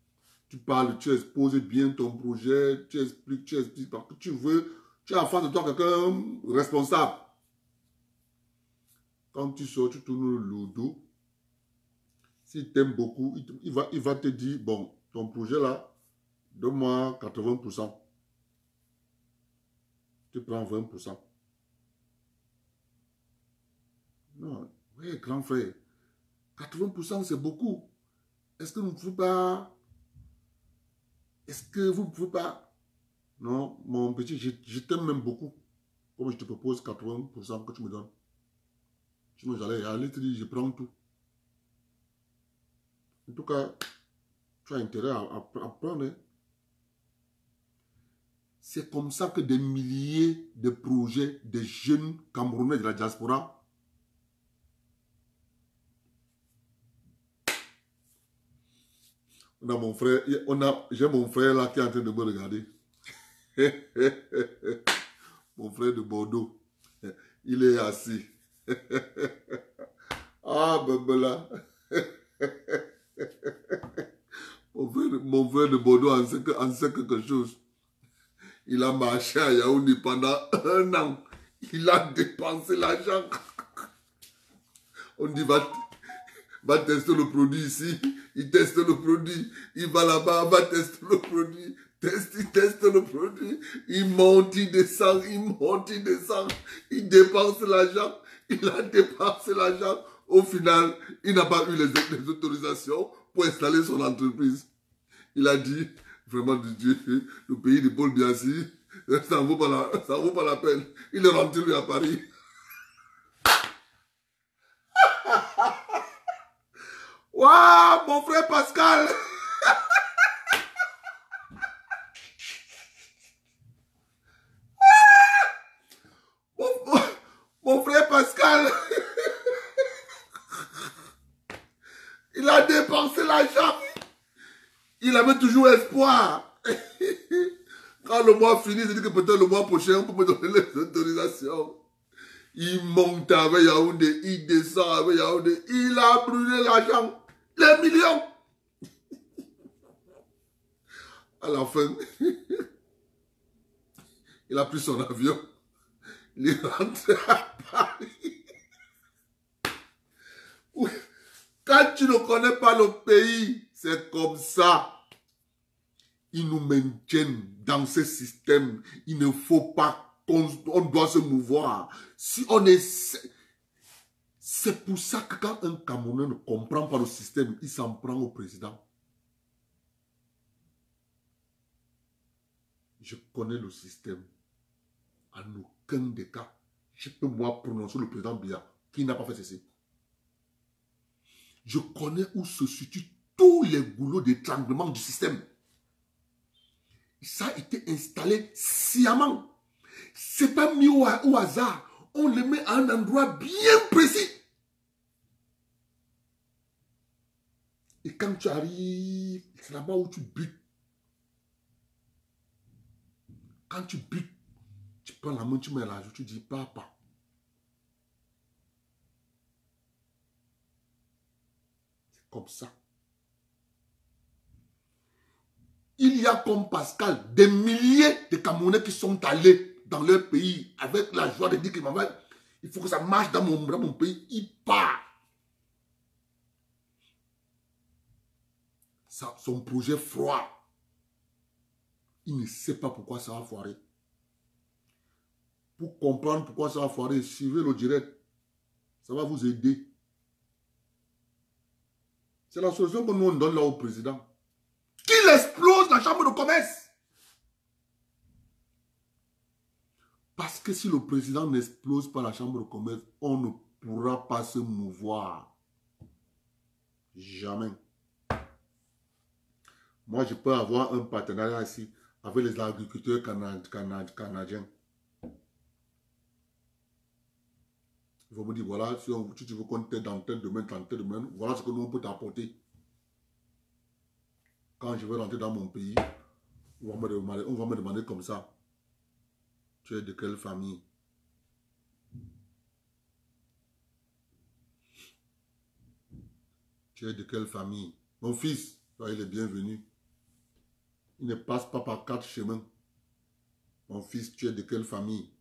Tu parles, tu exposes bien ton projet, tu expliques parce que tu veux. Tu as en face de toi quelqu'un responsable. Quand tu sors, tu tournes le dos. S'il t'aime beaucoup, il va te dire, bon, ton projet là, donne-moi 80%. Tu prends 20%. Non, oui, grand frère. 80% c'est beaucoup. Est-ce que vous ne pouvez pas... Est-ce que vous ne pouvez pas... Non, mon petit, je t'aime même beaucoup. Comme je te propose 80% que tu me donnes. Sinon, j'allais te dire, je prends tout. En tout cas, tu as intérêt à prendre. Hein. C'est comme ça que des milliers de projets de jeunes Camerounais de la diaspora j'ai mon frère là qui est en train de me regarder. Mon frère de Bordeaux. Il est assis. Ah, bébé là. Mon frère de Bordeaux en sait quelque chose. Il a marché à Yaoundé pendant 1 an. Il a dépensé l'argent. On dit, va tester le produit ici. Il teste le produit. Il va là-bas, va tester le produit. Il teste le produit. Il monte, il descend, il monte, il descend. Il dépense l'argent. Il a dépensé l'argent. Au final, il n'a pas eu les autorisations pour installer son entreprise. Il a dit, vraiment de Dieu, le pays de Paul Biassi, ça ne vaut pas la peine. Il est rentré lui à Paris. Waouh, mon frère Pascal. Mon frère Pascal. Il a dépensé l'argent. Il avait toujours espoir. Quand le mois finit, il dit que peut-être le mois prochain, on peut me donner les autorisations. Il monte avec Yaoundé, il descend avec Yaoundé. Il a brûlé l'argent. Les millions. À la fin, il a pris son avion. Il est rentré à Paris. Quand tu ne connais pas le pays, c'est comme ça. Ils nous maintiennent dans ce système. Il ne faut pas qu'on doit se mouvoir. Si on est... C'est pour ça que quand un Camerounais ne comprend pas le système, il s'en prend au président. Je connais le système. En aucun des cas, je peux moi prononcer le président Biya qui n'a pas fait ceci. Je connais où se situent tous les goulots d'étranglement du système. Ça a été installé sciemment. C'est pas mis au hasard. On le met à un endroit bien précis. Et quand tu arrives, c'est là-bas où tu butes. Quand tu butes, tu prends la main, tu mets la joue, tu dis papa. C'est comme ça. Il y a comme Pascal des milliers de Camerounais qui sont allés dans leur pays avec la joie de dire qu'il il faut que ça marche dans mon pays. Il part. Ça, son projet froid. Il ne sait pas pourquoi ça va foirer. Pour comprendre pourquoi ça va foirer, suivez le direct. Ça va vous aider. C'est la solution que nous on donne là au président. Qu'il explose la chambre de commerce. Parce que si le président n'explose pas la chambre de commerce, on ne pourra pas se mouvoir. Jamais. Moi, je peux avoir un partenariat ici avec les agriculteurs canadiens. Ils vont me dire, voilà, si tu veux qu'on t'aide dans tel domaine, voilà ce que nous on peut t'apporter. Quand je vais rentrer dans mon pays, on va me demander comme ça. Tu es de quelle famille? Tu es de quelle famille? Mon fils, il est bienvenu. Il ne passe pas par 4 chemins. Mon fils, tu es de quelle famille?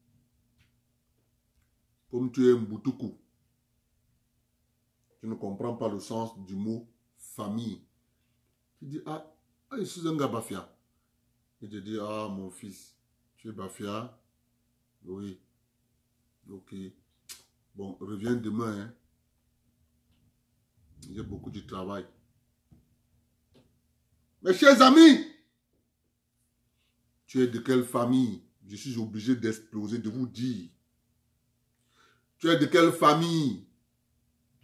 Comme tu es un Mboutoukou, tu ne comprends pas le sens du mot famille. Tu dis, ah, je suis un gars Bafia. Il te dit, ah, mon fils, tu es Bafia? Oui. Ok. Bon, reviens demain. Hein. J'ai beaucoup de travail. Mes chers amis, tu es de quelle famille? je suis obligé d'exploser, de vous dire. Tu es de quelle famille?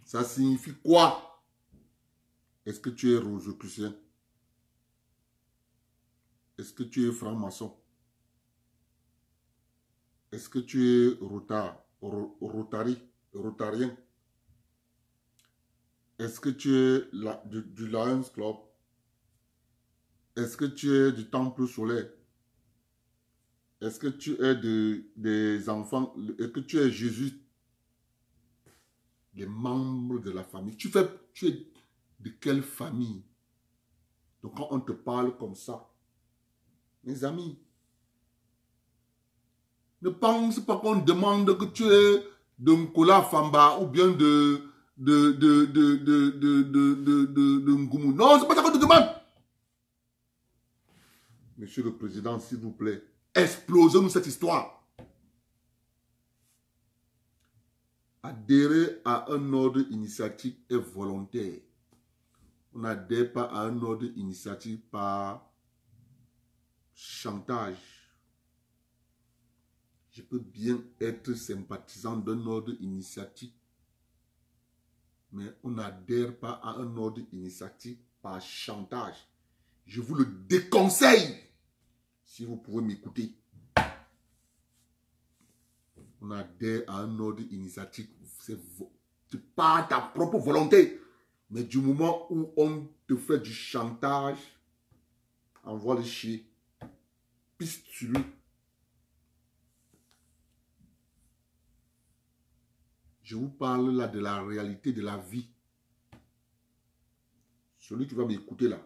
Ça signifie quoi? Est-ce que tu es rosicrucien? Est-ce que tu es franc-maçon? Est-ce que tu es rotarien? Est-ce que tu es du Lions Club? Est-ce que tu es du Temple solaire? Est-ce que tu es des enfants? Est-ce que tu es Jésus? Les membres de la famille. Tu es de quelle famille? Donc quand on te parle comme ça, mes amis, ne pense pas qu'on demande que tu es de Nkola Famba ou bien de Ngoumou. Non, c'est pas ça qu'on te demande. Monsieur le Président, s'il vous plaît, explosez-nous cette histoire. Adhérer à un ordre initiatique est volontaire. On n'adhère pas à un ordre initiatique par chantage. Je peux bien être sympathisant d'un ordre initiatique, mais on n'adhère pas à un ordre initiatique par chantage. Je vous le déconseille, si vous pouvez m'écouter. On adhère à un ordre initiatique, c'est pas ta propre volonté. Mais du moment où on te fait du chantage, envoie le chier. Pisse sur lui. Je vous parle là de la réalité de la vie. Celui qui va m'écouter là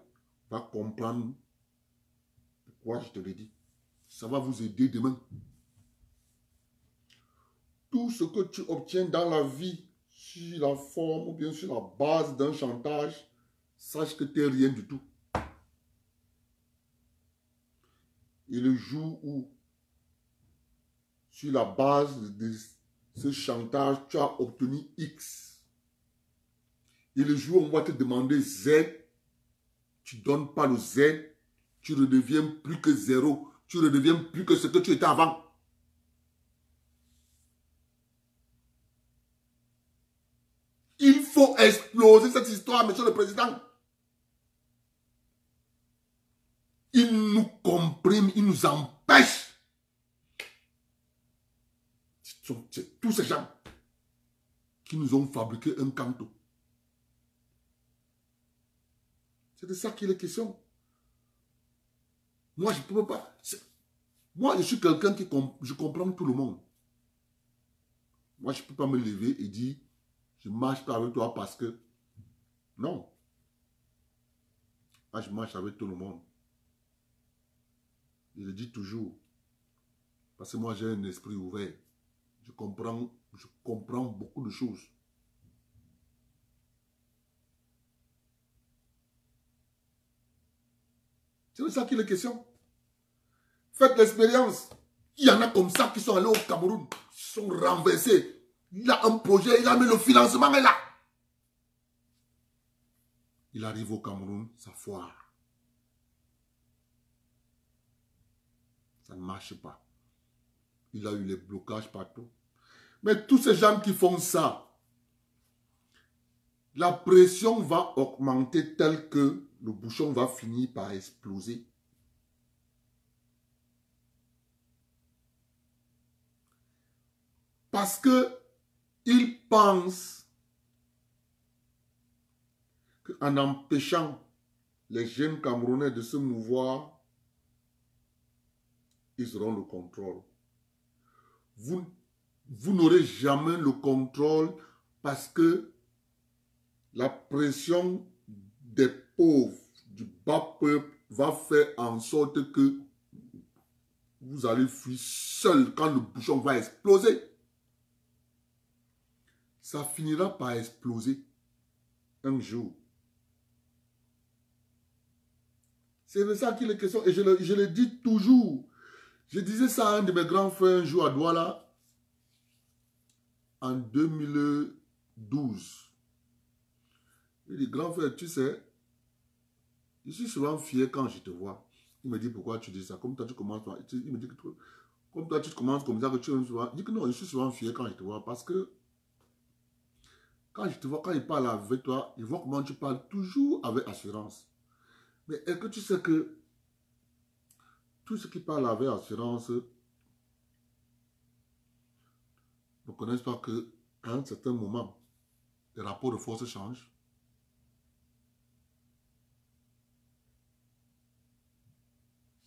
va comprendre pourquoi je te le dis. Ça va vous aider demain. Tout ce que tu obtiens dans la vie, sur la forme ou bien sur la base d'un chantage, sache que tu n'es rien du tout. Et le jour où, sur la base de ce chantage, tu as obtenu X, et le jour où on va te demander Z, tu ne donnes pas le Z, tu redeviens plus que zéro, tu redeviens plus que ce que tu étais avant. Il faut exploser cette histoire, Monsieur le Président. Il nous comprime, il nous empêche. C'est tous ces gens qui nous ont fabriqué un canto. C'est de ça qu'il est question. Moi, je ne peux pas. Moi, je suis quelqu'un qui je comprends tout le monde. Moi, je ne peux pas me lever et dire je marche pas avec toi parce que... Non. Moi, je marche avec tout le monde. Je le dis toujours. Parce que moi, j'ai un esprit ouvert. Je comprends beaucoup de choses. C'est de ça qu'il est question. Faites l'expérience. Il y en a comme ça qui sont allés au Cameroun, qui sont renversés. Il a un projet, il a mis le financement est là. Il arrive au Cameroun, ça foire. Ça ne marche pas. Il a eu les blocages partout. Mais tous ces gens qui font ça, la pression va augmenter tel que le bouchon va finir par exploser. Parce que ils pensent qu'en empêchant les jeunes Camerounais de se mouvoir, ils auront le contrôle. Vous n'aurez jamais le contrôle parce que la pression des pauvres, du bas peuple, va faire en sorte que vous allez fuir seul quand le bouchon va exploser. Ça finira par exploser un jour. C'est de ça qu'il est question. Et je le dis toujours. Je disais ça à un de mes grands frères un jour à Douala en 2012. Il dit, grand frère, tu sais, je suis souvent fier quand je te vois. Il me dit, pourquoi tu dis ça? Comme toi, tu commences, il me dit, Comme toi, tu commences comme ça, que tu es souvent. Dis que non, je suis souvent fier quand je te vois. Parce que quand je te vois, quand je parle avec toi, je vois comment tu parles toujours avec assurance. Mais est-ce que tu sais que tous ceux qui parlent avec assurance ne connaissent pas qu'à un certain moment, les rapports de force changent.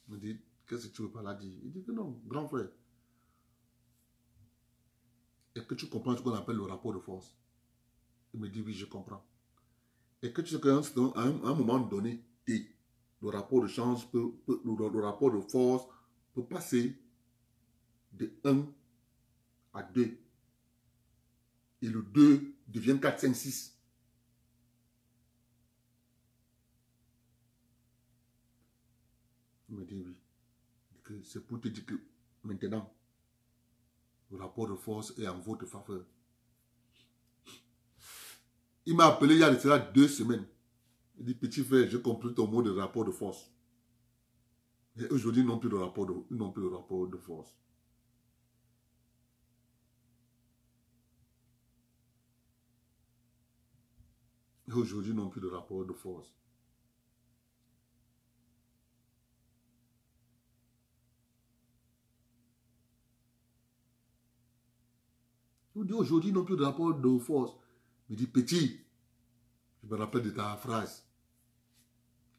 Il me dit, qu'est-ce que tu veux par là dire? Il dit que non, grand frère. Est-ce que tu comprends ce qu'on appelle le rapport de force? Il me dit, oui, je comprends. Est-ce que tu sais qu'à un moment donné, le rapport de chance, le rapport de force peut passer de 1 à 2. Et le 2 devient 4, 5, 6. Il me dit oui. C'est pour te dire que maintenant, le rapport de force est en votre faveur. Il m'a appelé il y a de cela 2 semaines. Il dit, petit frère, j'ai compris ton mot de rapport de force. Et aujourd'hui, ils n'ont plus de rapport de force. Et aujourd'hui, ils n'ont plus de rapport de force. Il dit, aujourd'hui, ils n'ont plus de rapport de force. Il dit, petit, je me rappelle de ta phrase.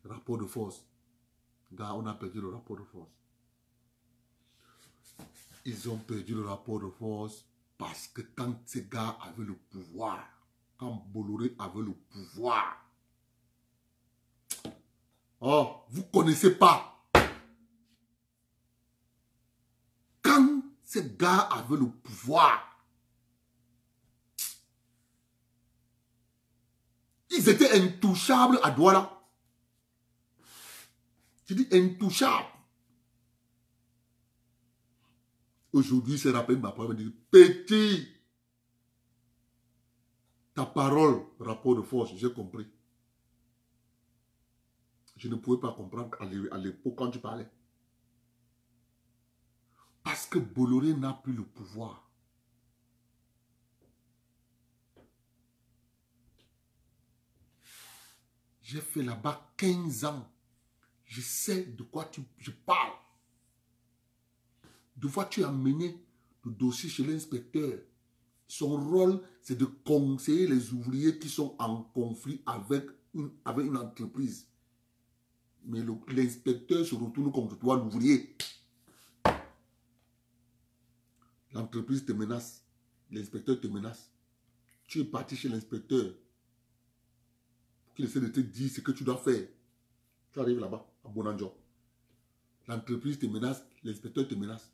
Rapport de force. Gars, on a perdu le rapport de force. Ils ont perdu le rapport de force parce que quand ces gars avaient le pouvoir, quand Bolloré avait le pouvoir, oh, vous ne connaissez pas. Quand ces gars avaient le pouvoir, ils étaient intouchables à Douala. Je dis intouchables. Aujourd'hui, c'est rappelé ma parole, me dit, petit, ta parole, rapport de force, j'ai compris. Je ne pouvais pas comprendre à l'époque quand tu parlais. Parce que Bolloré n'a plus le pouvoir. J'ai fait là-bas 15 ans. Je sais de quoi je parle. De fois, tu as mené le dossier chez l'inspecteur. Son rôle, c'est de conseiller les ouvriers qui sont en conflit avec une entreprise. Mais l'inspecteur se retourne contre toi, l'ouvrier. L'entreprise te menace. L'inspecteur te menace. Tu es parti chez l'inspecteur pour qu'il essaie de te dire ce que tu dois faire. Tu arrives là-bas, à Bonanjo. L'entreprise te menace, l'inspecteur te menace.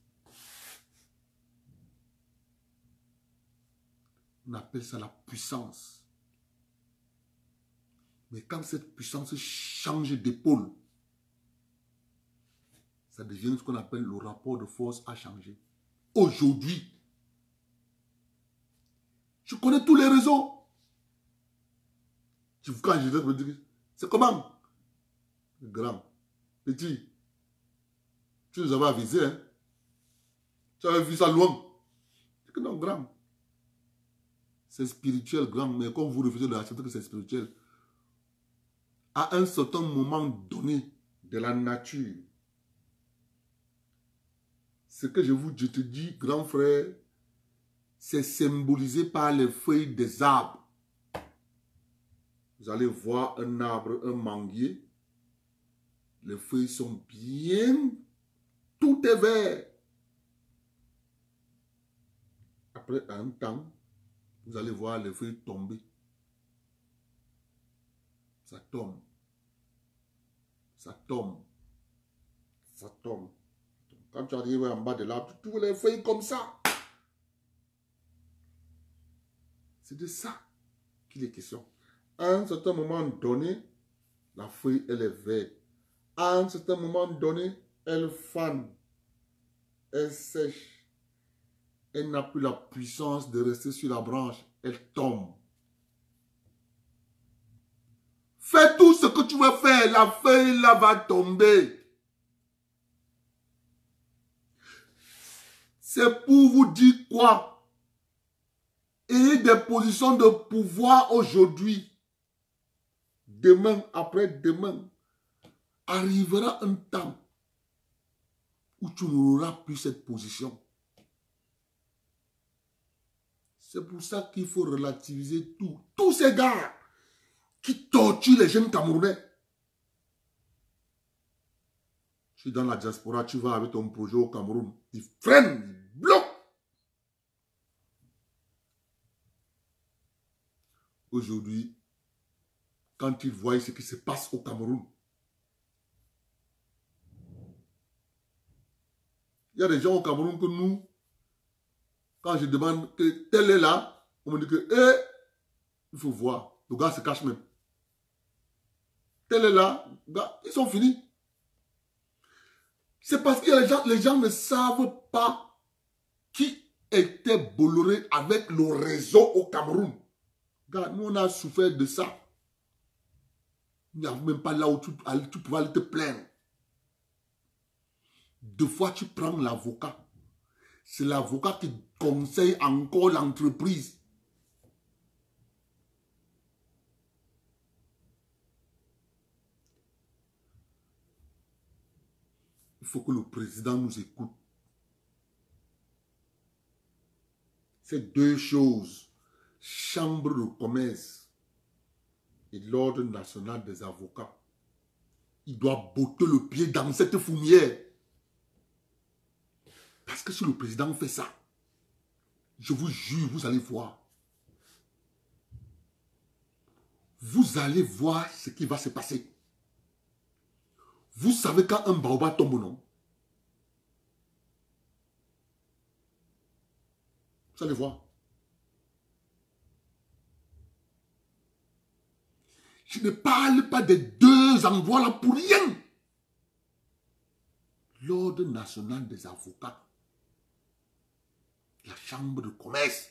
On appelle ça la puissance. Mais quand cette puissance change d'épaule, ça devient ce qu'on appelle le rapport de force à changer. Aujourd'hui, je connais tous les raisons. Quand je me dis, c'est comment? Grand, petit, tu nous avais avisé, hein? Tu avais vu ça loin. C'est que non, grand. C'est spirituel, grand, mais comme vous refusez d'accepter que c'est spirituel, à un certain moment donné de la nature, ce que je te dis, grand frère, c'est symbolisé par les feuilles des arbres. Vous allez voir un arbre, un manguier. Les feuilles sont bien, tout est vert. Après un temps, vous allez voir les feuilles tomber. Ça tombe. Ça tombe. Ça tombe. Quand tu arrives en bas de l'arbre, tu trouves les feuilles comme ça. C'est de ça qu'il est question. À un certain moment donné, la feuille, elle est verte. À un certain moment donné, elle fane. Elle sèche. Elle n'a plus la puissance de rester sur la branche. Elle tombe. Fais tout ce que tu veux faire. La feuille là va tomber. C'est pour vous dire quoi? Ayez des positions de pouvoir aujourd'hui. Demain, après-demain, arrivera un temps où tu n'auras plus cette position. C'est pour ça qu'il faut relativiser tout. Tous ces gars qui torturent les jeunes Camerounais. Tu es dans la diaspora, tu vas avec ton projet au Cameroun. Ils freinent, ils bloquent. Aujourd'hui, quand ils voient ce qui se passe au Cameroun, il y a des gens au Cameroun que nous, quand je demande que tel est là, on me dit que, il faut voir. Le gars se cache même. Tel est là, gars, ils sont finis. C'est parce que les gens ne savent pas qui était Bolloré avec le réseau au Cameroun. Gars, nous on a souffert de ça. Il n'y a même pas là où tu pouvais aller te plaindre. Deux fois tu prends l'avocat. C'est l'avocat qui conseille encore l'entreprise. Il faut que le président nous écoute. Ces deux choses, Chambre de commerce et l'Ordre national des avocats, il doit botter le pied dans cette fourmière. Parce que si le président fait ça, je vous jure, vous allez voir. Vous allez voir ce qui va se passer. Vous savez quand un baobab tombe, non? Vous allez voir. Je ne parle pas des deux endroits là pour rien. L'Ordre national des avocats, la Chambre de commerce,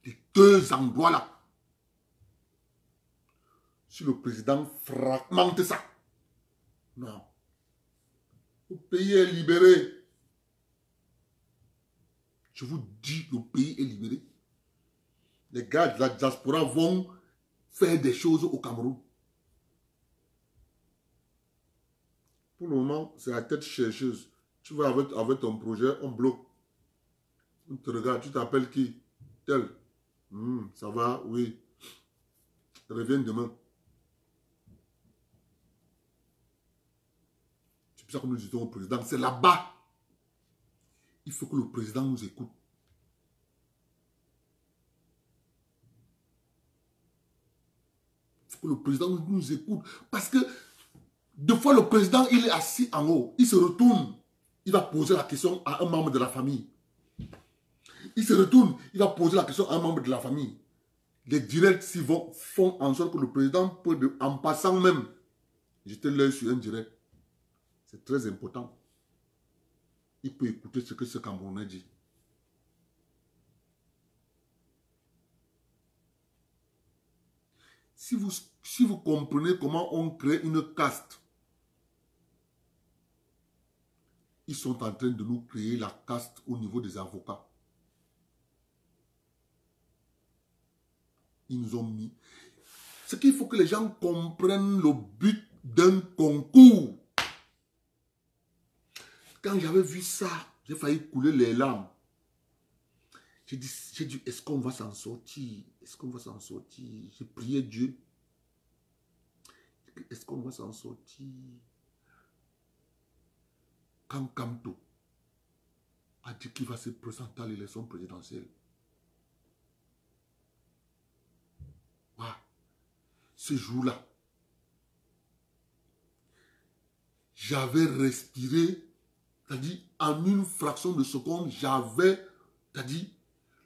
les deux endroits là. Si le président fragmente ça, non. Le pays est libéré. Je vous dis, le pays est libéré. Les gars de la diaspora vont faire des choses au Cameroun. Pour le moment, c'est la tête chercheuse. Tu vas avec ton projet, on bloque. On te regarde, tu t'appelles qui? Tel. Ça va, oui. Reviens demain. C'est pour ça que nous disons au président, c'est là-bas. Il faut que le président nous écoute. Il faut que le président nous écoute. Parce que, deux fois, le président, il est assis en haut. Il se retourne. Il va poser la question à un membre de la famille. Il se retourne. Il va poser la question à un membre de la famille. Les directs font en sorte que le président peut, en passant même, jeter l'œil sur un direct. C'est très important. Il peut écouter ce que ce Camerounais dit. Si vous comprenez comment on crée une caste, ils sont en train de nous créer la caste au niveau des avocats. Ils nous ont mis. Ce qu'il faut que les gens comprennent le but d'un concours. Quand j'avais vu ça, j'ai failli couler les larmes. J'ai dit, est-ce qu'on va s'en sortir? Est-ce qu'on va s'en sortir? J'ai prié Dieu. Est-ce qu'on va s'en sortir? Quand Kamto a dit qu'il va se présenter à l'élection présidentielle. Wow. Ce jour-là, j'avais respiré, c'est-à-dire en une fraction de seconde, j'avais, c'est-à-dire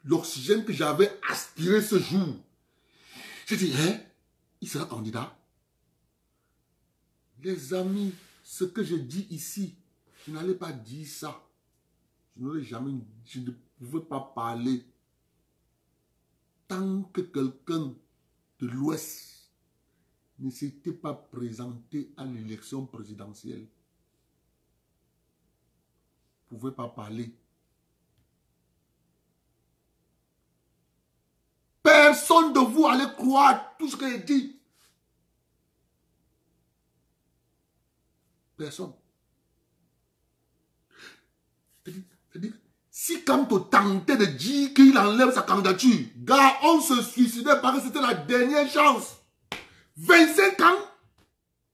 l'oxygène que j'avais aspiré ce jour. J'ai dit, il sera candidat. Les amis, ce que je dis ici, je n'allais pas dire ça. Je ne pouvais pas parler. Tant que quelqu'un de l'Ouest ne s'était pas présenté à l'élection présidentielle pouvez pas parler. Personne de vous allait croire tout ce que j'ai dit. Personne. C'est-à-dire, si Kamto tentait de dire qu'il enlève sa candidature, gars, on se suicidait parce que c'était la dernière chance. 25 ans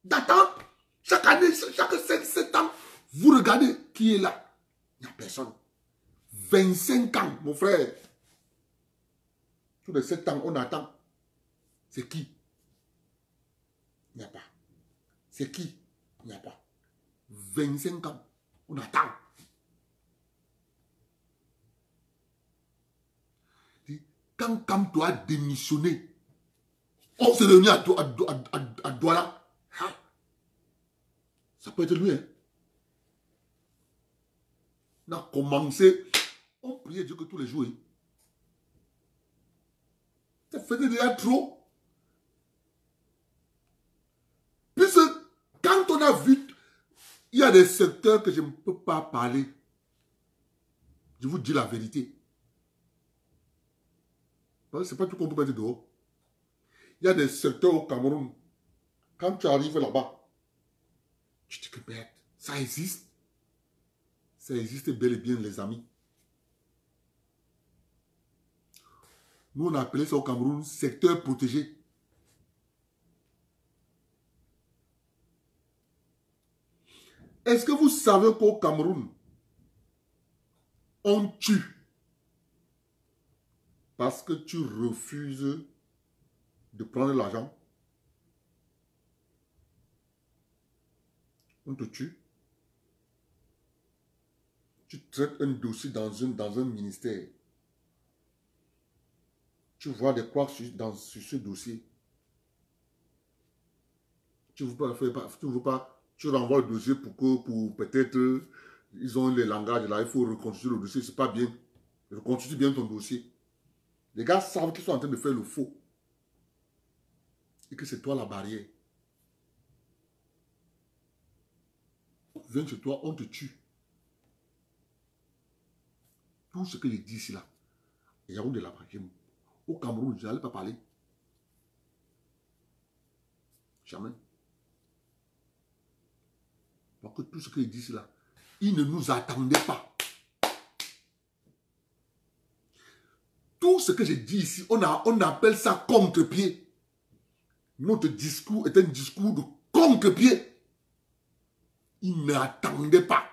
d'attente. Chaque année, chaque 7 ans, vous regardez qui est là. Il n'y a personne. 25 ans, mon frère. Tous les 7 ans, on attend. C'est qui? Il n'y a pas. C'est qui? Il n'y a pas. 25 ans, on attend. Quand Kamto a démissionné, on s'est réuni à Douala. Ça peut être lui. Hein? On a commencé. On priait Dieu que tous les jours. Hein? Ça faisait déjà trop. Puisque quand on a vu, il y a des secteurs que je ne peux pas parler. Je vous dis la vérité. C'est pas tout qu'on peut mettre dehors. Il y a des secteurs au Cameroun. Quand tu arrives là-bas, tu te dis que merde, ça existe. Ça existe bel et bien, les amis. Nous, on a appelé ça au Cameroun secteur protégé. Est-ce que vous savez qu'au Cameroun, on tue parce que tu refuses de prendre l'argent? On te tue. Tu traites un dossier dans un ministère. Tu vois des quoi sur ce dossier. Tu ne veux pas, tu renvoies le dossier pour peut-être, ils ont les langages là, il faut reconstituer le dossier, c'est pas bien. Reconstitue bien ton dossier. Les gars savent qu'ils sont en train de faire le faux. Et que c'est toi la barrière. Viens chez toi, on te tue. Tout ce que je dis ici là, il y a de la barrière. Au Cameroun, je n'allais pas parler. Jamais. Parce que tout ce que je dis ici là, ils ne nous attendaient pas. Tout ce que je dis ici, on appelle ça contre-pied. Notre discours est un discours de contre-pied. Ils n'attendaient pas.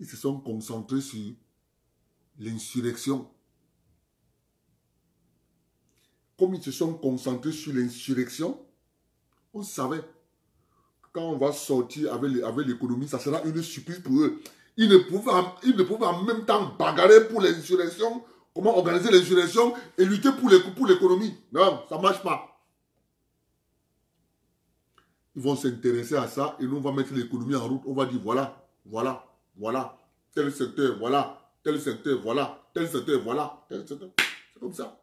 Ils se sont concentrés sur l'insurrection. Comme ils se sont concentrés sur l'insurrection, on savait que quand on va sortir avec l'économie, ça sera une surprise pour eux. Ils ne pouvaient en même temps bagarrer pour l'insurrection, comment organiser l'insurrection et lutter pour l'économie. Non, ça ne marche pas. Ils vont s'intéresser à ça et nous on va mettre l'économie en route. On va dire voilà, voilà, voilà, tel secteur, voilà, tel secteur, voilà, tel secteur, voilà, tel secteur. C'est comme ça.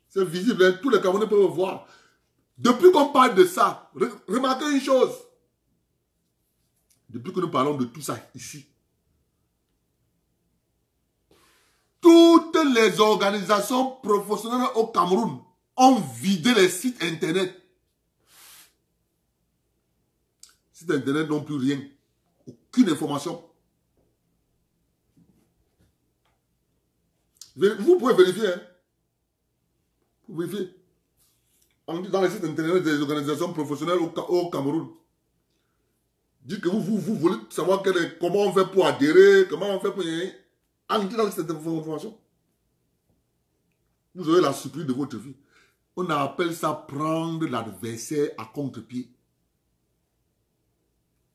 C'est visible, hein? Tous les Camerounais peuvent voir. Depuis qu'on parle de ça, remarquez une chose. Depuis que nous parlons de tout ça ici, toutes les organisations professionnelles au Cameroun ont vidé les sites internet. Les sites internet n'ont plus rien. Aucune information. Vous pouvez vérifier. Hein? Vous vérifiez. On dit dans les sites internet des organisations professionnelles au Cameroun. Dites que vous voulez savoir comment on fait pour adhérer, comment on fait pour... Entrez dans cette information. Vous aurez la surprise de votre vie. On appelle ça prendre l'adversaire à contre-pied.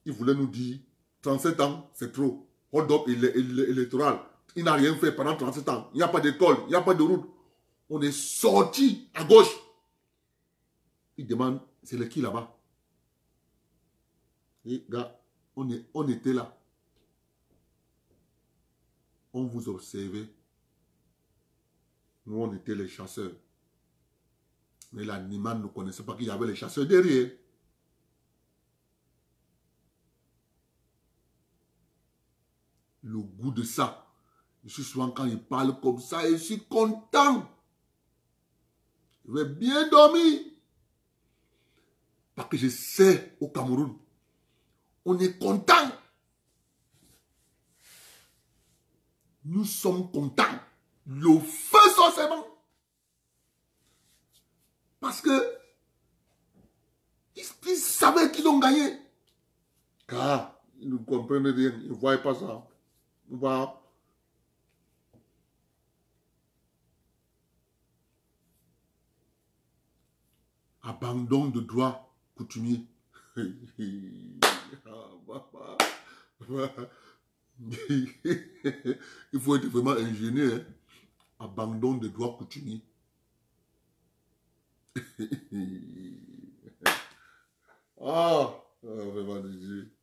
Il voulait nous dire 37 ans, c'est trop. Hold-up électoral. Il n'a rien fait pendant 37 ans. Il n'y a pas d'école, il n'y a pas de route. On est sorti à gauche. Il demande, c'est le qui là-bas? Et gars, on était là. On vous observait. Nous, on était les chasseurs. Mais l'animal ne connaissait pas qu'il y avait les chasseurs derrière. Le goût de ça. Je suis souvent quand il parle comme ça, et je suis content. Je vais bien dormir. Parce que je sais au Cameroun, on est content. Nous sommes contents. Le feu forcément. Parce que ils savaient qu'ils ont gagné. Car ils ne comprennent rien. Ils ne voient pas ça. On va... Abandon de droit coutumier. Il faut être vraiment ingénieux. Hein? Abandon de droit coutumier. Vraiment de Dieu.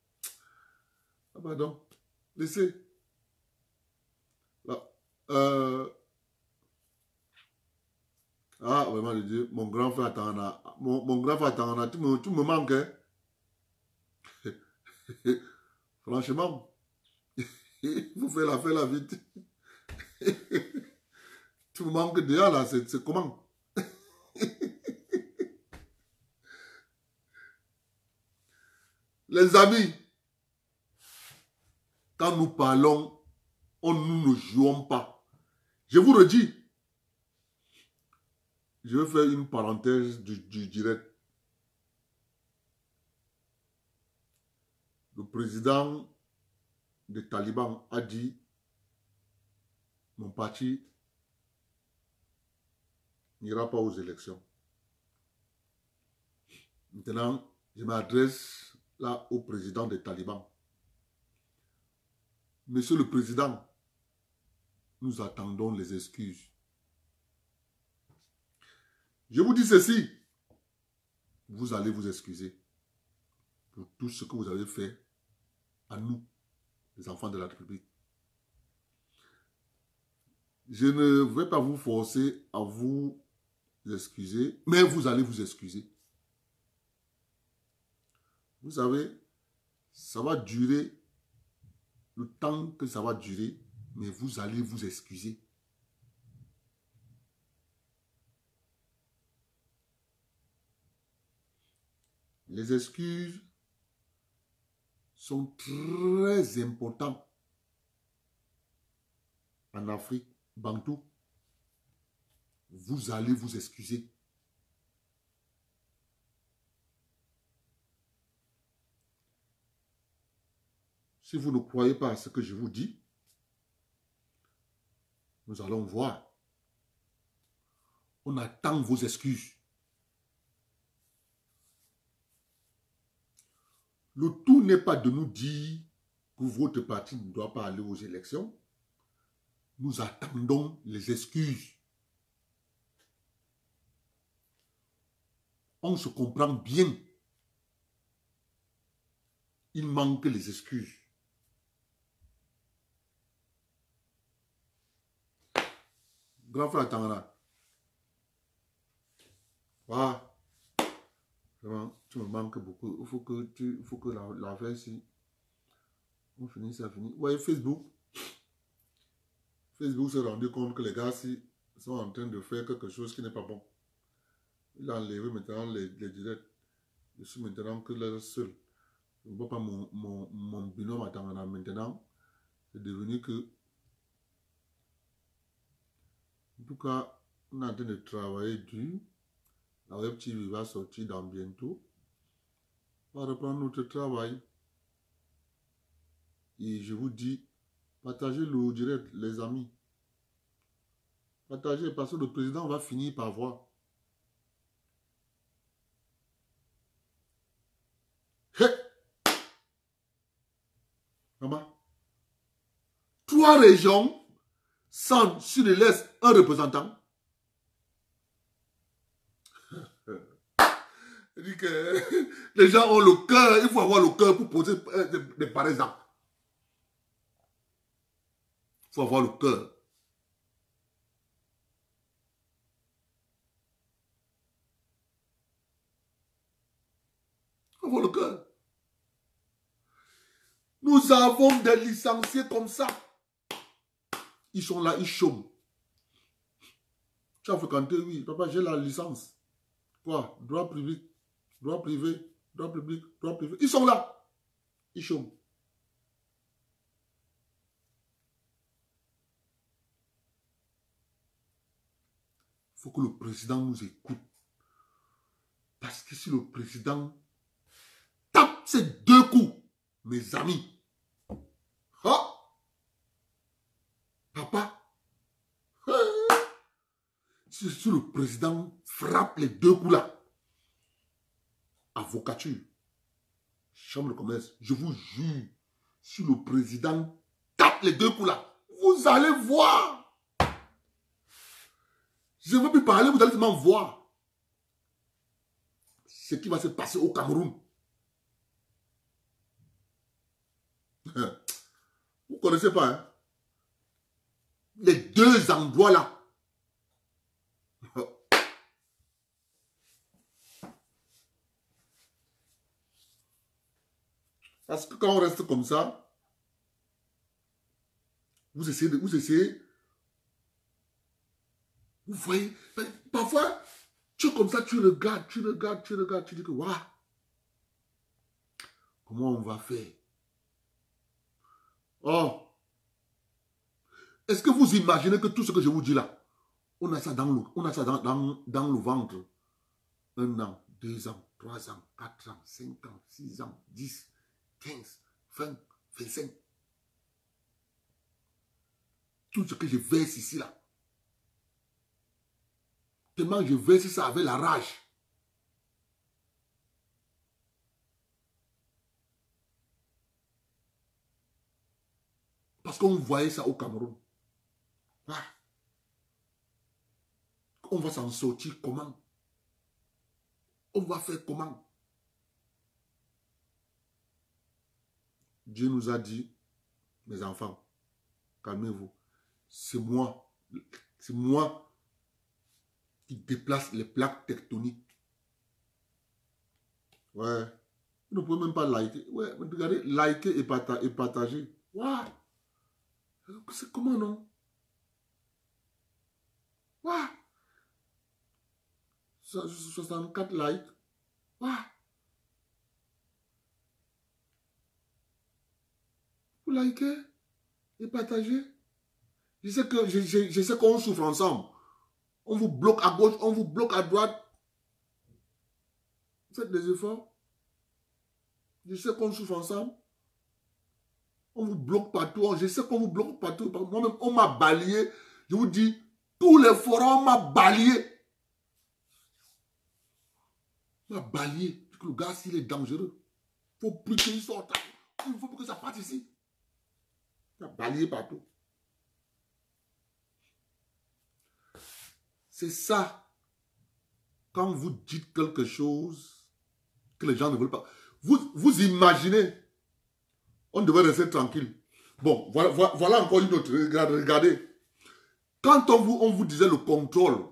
Ah, pardon. Laissez. Là. Vraiment de Dieu. Mon grand frère Tangana. Mon grand frère Tangana, tu me manques. Hein? Franchement. Il faut faire la vite. Tu me manques déjà là. C'est comment? Les amis, quand nous parlons, nous ne jouons pas. Je vous le dis. Je vais faire une parenthèse du direct. Le président des talibans a dit, mon parti n'ira pas aux élections. Maintenant, je m'adresse là au président des talibans. Monsieur le Président, nous attendons les excuses. Je vous dis ceci, vous allez vous excuser pour tout ce que vous avez fait à nous, les enfants de la République. Je ne vais pas vous forcer à vous excuser, mais vous allez vous excuser. Vous savez, ça va durer le temps que ça va durer, mais vous allez vous excuser. Les excuses sont très importantes en Afrique, Bantou. Vous allez vous excuser. Si vous ne croyez pas à ce que je vous dis, nous allons voir. On attend vos excuses. Le tout n'est pas de nous dire que votre parti ne doit pas aller aux élections. Nous attendons les excuses. On se comprend bien. Il manque les excuses. Grand frère Tangana. Voilà. Vraiment, tu me manques beaucoup. Il faut que l'affaire ici, on finisse, ça finit. Vous voyez, Facebook s'est rendu compte que les gars sont en train de faire quelque chose qui n'est pas bon. Il a enlevé maintenant les directs. Je suis maintenant que là seul. Je ne vois pas mon binôme à Tangana maintenant. C'est devenu que... En tout cas, on est en train de travailler dur. La Web TV va sortir dans bientôt. On va reprendre notre travail. Et je vous dis, partagez le direct, les amis. Partagez parce que le président va finir par voir. Hey! Maman, 3 régions, sans sur le laisse un représentant. Il dit que les gens ont le cœur, il faut avoir le cœur pour poser des pareils actes. Il faut avoir le cœur. Ouvre le cœur. Nous avons des licenciés comme ça. Ils sont là, ils chôment. Tu as fréquenté, oui. Papa, j'ai la licence. Quoi? Droit public, droit privé, droit public, droit privé. Ils sont là. Ils chôment. Il faut que le président nous écoute. Parce que si le président tape ces 2 coups, mes amis, ah, papa, si le président frappe les 2 coups là, avocature, chambre de commerce, je vous jure, si le président tape les 2 coups là, vous allez voir. Je ne veux plus parler, vous allez seulement voir ce qui va se passer au Cameroun. Vous ne connaissez pas, hein? Les 2 endroits là. Parce que quand on reste comme ça, vous essayez, vous voyez, parfois, tu es comme ça, tu regardes, tu dis que, waouh, comment on va faire? Oh, est-ce que vous imaginez que tout ce que je vous dis là, on a ça dans le ventre? 1 an, 2 ans, 3 ans, 4 ans, 5 ans, 6 ans, 10, 15, 20, 25. Tout ce que je verse ici là. Tellement je verse ça avec la rage. Parce qu'on voyait ça au Cameroun. Ah. On va s'en sortir comment? On va faire comment? Dieu nous a dit, mes enfants, calmez-vous. C'est moi qui déplace les plaques tectoniques. Ouais. Vous ne pouvez même pas liker. Ouais, regardez, liker et partager. Ouais. C'est comment, non? Ouais. 64 likes. Ouais. Vous likez et partagez. Je sais qu'on souffre ensemble. On vous bloque à gauche, on vous bloque à droite. Faites des efforts. Je sais qu'on souffre ensemble. On vous bloque partout. Je sais qu'on vous bloque partout. Moi-même, on m'a balayé. Je vous dis, tous les forums, on m'a balayé. On m'a balayé. Le gars, s'il est dangereux, il ne faut plus qu'il sorte. Il faut plus que ça parte ici. On m'a balayé partout. C'est ça. Quand vous dites quelque chose que les gens ne veulent pas, vous imaginez, on devait rester tranquille. Bon, voilà encore une autre. Regardez. Quand on vous disait le contrôle,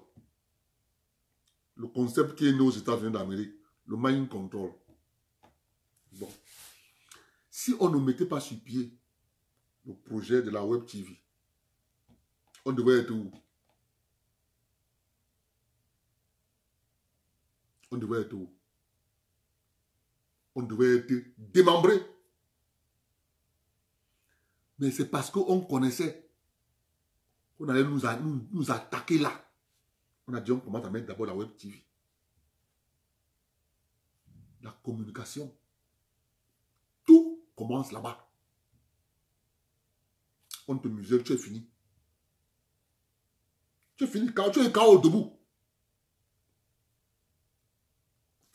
le concept qui est né aux États-Unis d'Amérique, le mind control. Bon. Si on ne mettait pas sur pied le projet de la Web TV, on devait être où? On devait être où? On devait être démembré. Mais c'est parce qu'on connaissait qu'on allait nous attaquer là. On a dit on commence à mettre d'abord la Web TV. La communication. Tout commence là-bas. On te muselle, tu es fini. Tu es fini, tu es KO debout.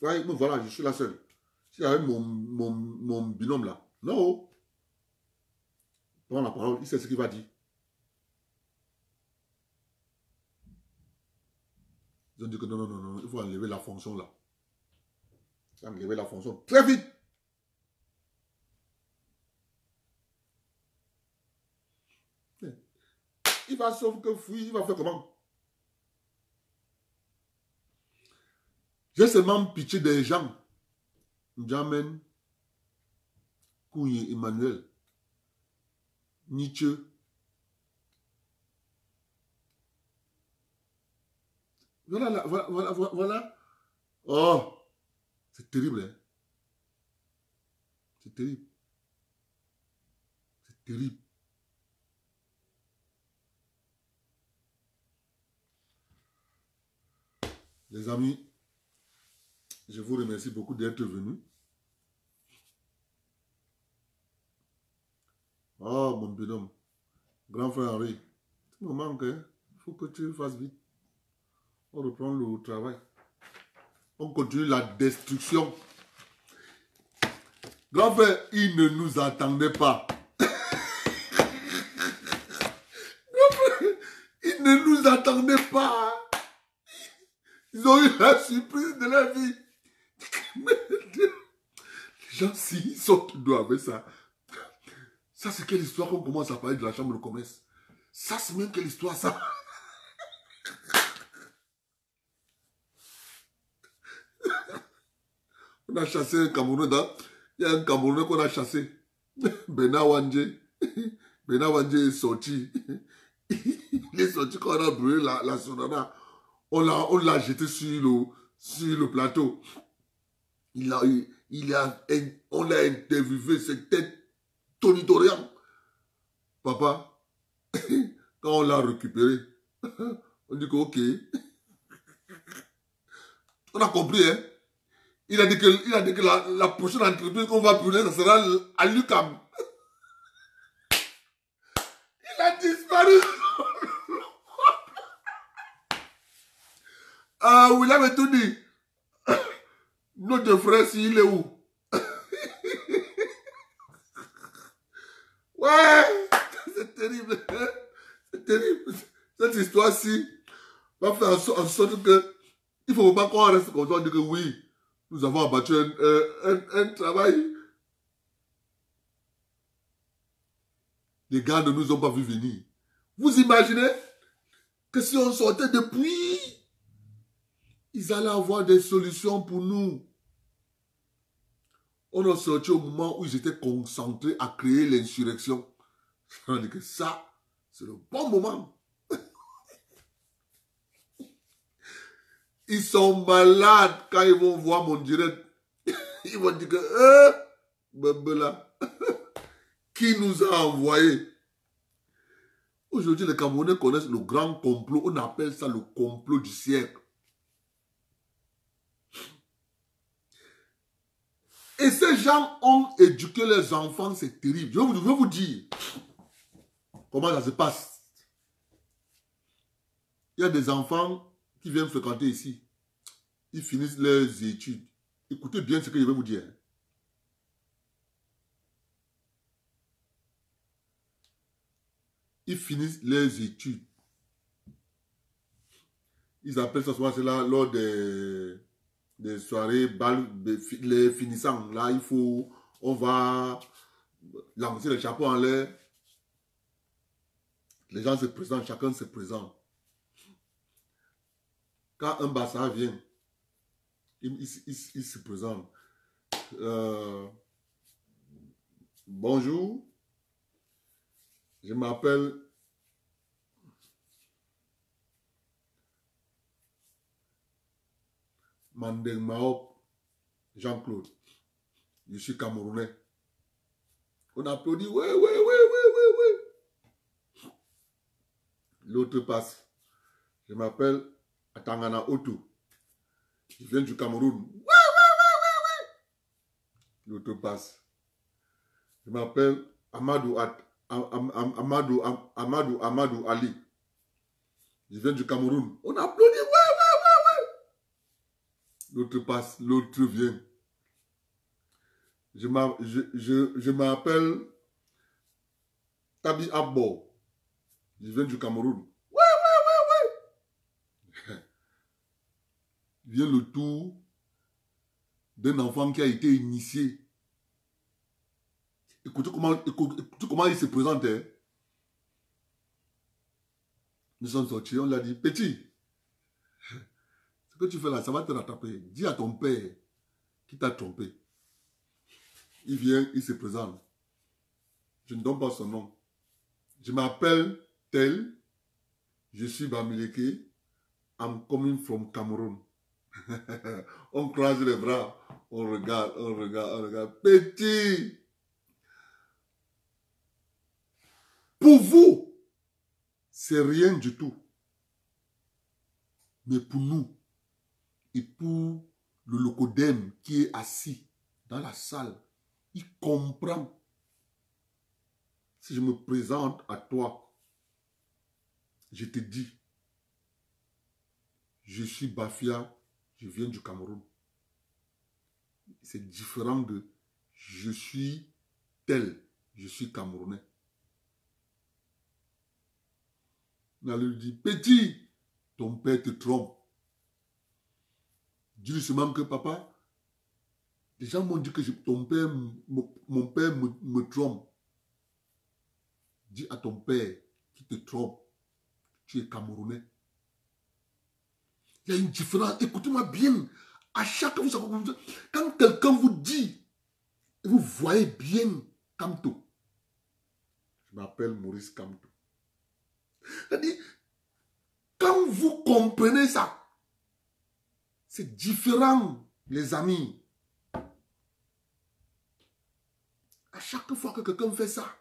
Ouais, mais voilà, je suis la seule. Si j'avais mon binôme là, non. Prends la parole, il sait ce qu'il va dire. Ils ont dit que non, il faut enlever la fonction là. Enlever la fonction très vite. Il va sauf que fuir, il va faire comment? J'ai seulement pitié des gens. Njamen, Kouye Emmanuel, Nietzsche. Voilà, voilà. Oh, c'est terrible, hein. C'est terrible. C'est terrible. Les amis, je vous remercie beaucoup d'être venus. Oh, mon bonhomme. Grand frère Henri, tu me manques, hein? Il faut que tu fasses vite. On reprend le travail. On continue la destruction. Grand frère, il ne nous attendait pas. Il ne nous attendait pas. Ils ont eu la surprise de la vie. Les gens, s'ils sortent de avec ça, ça c'est quelle histoire qu'on commence à parler de la chambre de commerce. Ça c'est même quelle histoire ça. On a chassé un Camerounais. Il y a un Camerounais qu'on a chassé. Bena Wandje. Bena Wandje est sorti. Il est sorti quand on a brûlé la Sonana. On l'a jeté sur le plateau. On l'a interviewé, c'était tonitruant. Papa, quand on l'a récupéré, on dit que ok. On a compris, hein. Il a dit que la prochaine entreprise qu'on va brûler, ça sera à l'UQAM. Il a disparu. Ah, oui, il avait tout dit. Notre frère, il est où? Ouais, c'est terrible. C'est terrible. Cette histoire-ci va faire en sorte que il ne faut pas qu'on reste comme ça. On dit que oui, nous avons abattu un travail. Les gars ne nous ont pas vu venir. Vous imaginez que si on sortait depuis, ils allaient avoir des solutions pour nous. On a sorti au moment où ils étaient concentrés à créer l'insurrection. On dit que ça, c'est le bon moment. Ils sont malades quand ils vont voir mon direct. Ils vont dire que, Bembela, qui nous a envoyé? Aujourd'hui, les Camerounais connaissent le grand complot. On appelle ça le complot du siècle. Et ces gens ont éduqué leurs enfants, c'est terrible. Je vais vous dire comment ça se passe. Il y a des enfants qui viennent fréquenter ici. Ils finissent leurs études. Écoutez bien ce que je vais vous dire. Ils finissent leurs études. Ils appellent ça souvent, c'est là, lors des soirées, les finissants. Là, on va lancer le chapeau en l'air. Les gens se présentent, chacun se présente. Quand un bassa vient, il se présente. Bonjour, je m'appelle Mandeng Maop Jean-Claude. Je suis Camerounais. On applaudit, ouais. L'autre passe. Je m'appelle Atangana Otu. Je viens du Cameroun. Ouais. L'autre passe. Je m'appelle Amadou Ali. Je viens du Cameroun. On applaudit, ouais. L'autre passe, l'autre vient. Je m'appelle Tabi Abbo. Je viens du Cameroun. Ouais. Vient le tour d'un enfant qui a été initié. Écoutez comment il se présente. Hein? Nous sommes sortis, on l'a dit, petit, ce que tu fais là, ça va te rattraper. Dis à ton père qui t'a trompé. il vient, il se présente. Je ne donne pas son nom. Je m'appelle tel, je suis Bamileke, I'm coming from Cameroun. On croise les bras, on regarde, on regarde, on regarde. Petit! Pour vous, c'est rien du tout. Mais pour nous, et pour le locodème qui est assis dans la salle, il comprend. Si je me présente à toi, je te dis, je suis Bafia, je viens du Cameroun. C'est différent de je suis tel, je suis Camerounais. On lui dit, petit, ton père te trompe. Dis-lui seulement que papa, les gens m'ont dit que mon père me trompe. Dis à ton père qui te trompe, tu es Camerounais. Il y a une différence. Écoutez-moi bien. À chaque fois, quand quelqu'un vous dit, vous voyez bien Kamto. Je m'appelle Maurice Kamto. C'est-à-dire, quand vous comprenez ça, c'est différent, les amis. À chaque fois que quelqu'un fait ça,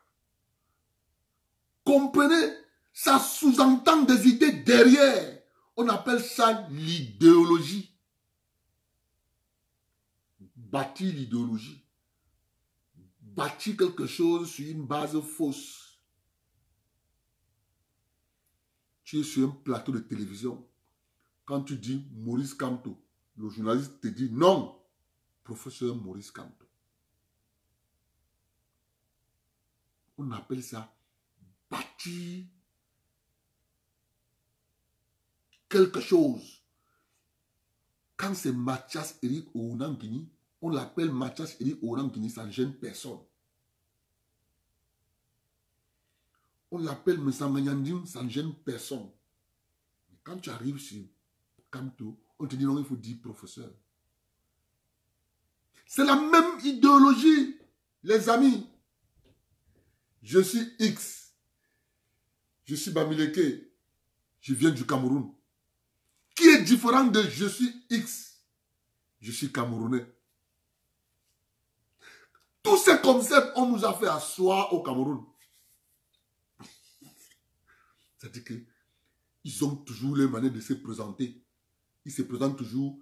comprenez, ça sous-entend des idées derrière. On appelle ça l'idéologie. Bâtir l'idéologie. Bâtir quelque chose sur une base fausse. Tu es sur un plateau de télévision. Quand tu dis Maurice Kamto, le journaliste te dit non, professeur Maurice Kamto. On appelle ça bâtir quelque chose. Quand c'est Mathias Eric Ounangini, on l'appelle Mathias Eric Ounangini, ça ne gêne personne. On l'appelle Messamagnadim, ça ne gêne personne. Mais quand tu arrives sur Kamto, on te dit non, il faut dire professeur. C'est la même idéologie, les amis. Je suis X. Je suis Bamileke. Je viens du Cameroun. Qui est différent de je suis X. Je suis Camerounais. Tous ces concepts, on nous a fait asseoir au Cameroun. C'est-à-dire qu'ils ont toujours les manières de se présenter. Ils se présentent toujours,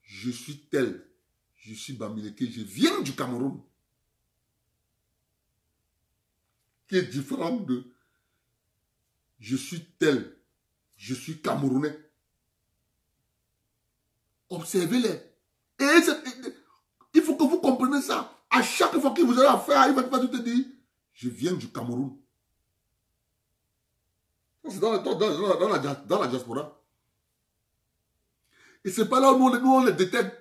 je suis tel. Je suis Bamileke, je viens du Cameroun. Qui est différent de je suis tel, je suis Camerounais. Observez-les. Et il faut que vous compreniez ça. À chaque fois qu'il vous avez affaire, il va te dire, je viens du Cameroun. C'est dans la diaspora. Et c'est pas là où nous on les détecte.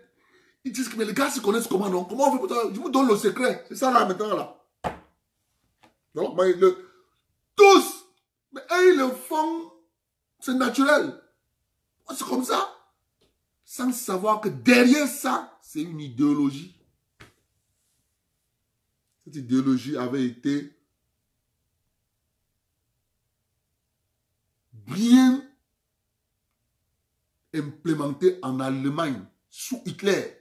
Ils disent que mais les gars se connaissent comment, non? Comment on fait pour ça? Je vous donne le secret. C'est ça là maintenant là. Donc, tous, mais ils le font, c'est naturel. C'est comme ça. Sans savoir que derrière ça, c'est une idéologie. Cette idéologie avait été bien implémentée en Allemagne sous Hitler.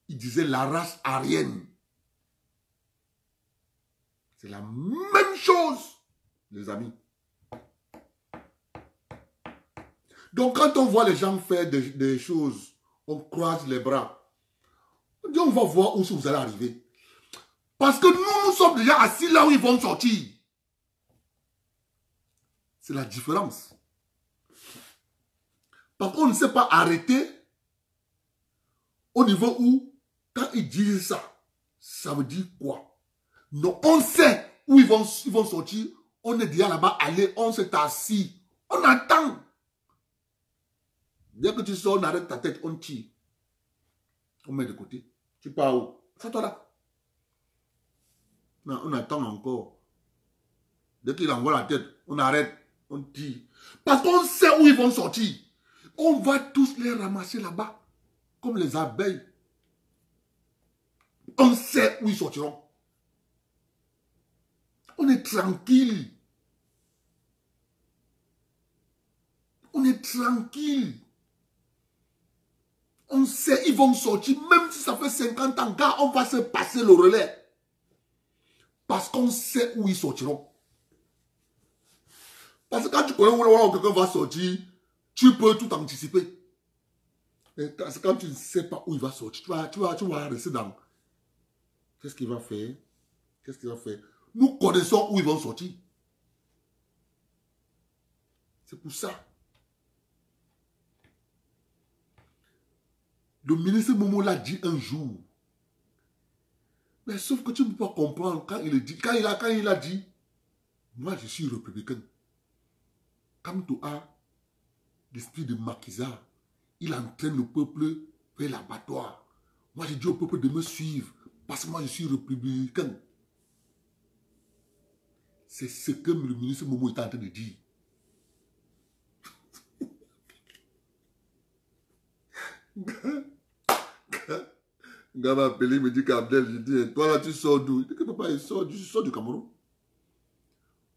Il disait la race aryenne. C'est la même chose, les amis. Donc, quand on voit les gens faire des choses, on croise les bras. On dit, on va voir où vous allez arriver. Parce que nous sommes déjà assis là où ils vont sortir. C'est la différence. Par contre, on ne sait pas arrêter au niveau où, quand ils disent ça, ça veut dire quoi? Non, on sait où ils vont sortir. On est déjà là-bas, allez, on s'est assis. On attend. Dès que tu sors, on arrête ta tête, on tire. On met de côté. Tu pars où? C'est toi là. Non, on attend encore. Dès qu'il envoie la tête, on arrête, on tire. Parce qu'on sait où ils vont sortir. On va tous les ramasser là-bas, comme les abeilles. On sait où ils sortiront. On est tranquille. On est tranquille. On sait, ils vont sortir, même si ça fait 50 ans, car on va se passer le relais. Parce qu'on sait où ils sortiront. Parce que quand tu connais où quelqu'un va sortir, tu peux tout anticiper. Et quand tu ne sais pas où il va sortir, tu vas rester dans... Qu'est-ce qu'il va faire? Qu'est-ce qu'il va faire? Nous connaissons où ils vont sortir. C'est pour ça. Le ministre Momo l'a dit un jour. Mais sauf que tu ne peux pas comprendre quand il dit. Quand il a dit, moi je suis républicain. Comme tu as l'esprit de Makiza, il entraîne le peuple vers l'abattoir. Moi j'ai dit au peuple de me suivre parce que moi je suis républicain. C'est ce que le ministre Momo est en train de dire. Un gars m'a appelé, il me dit qu'Abdel, je dis, toi là tu sors d'où? Il dit que papa, il sort du Cameroun.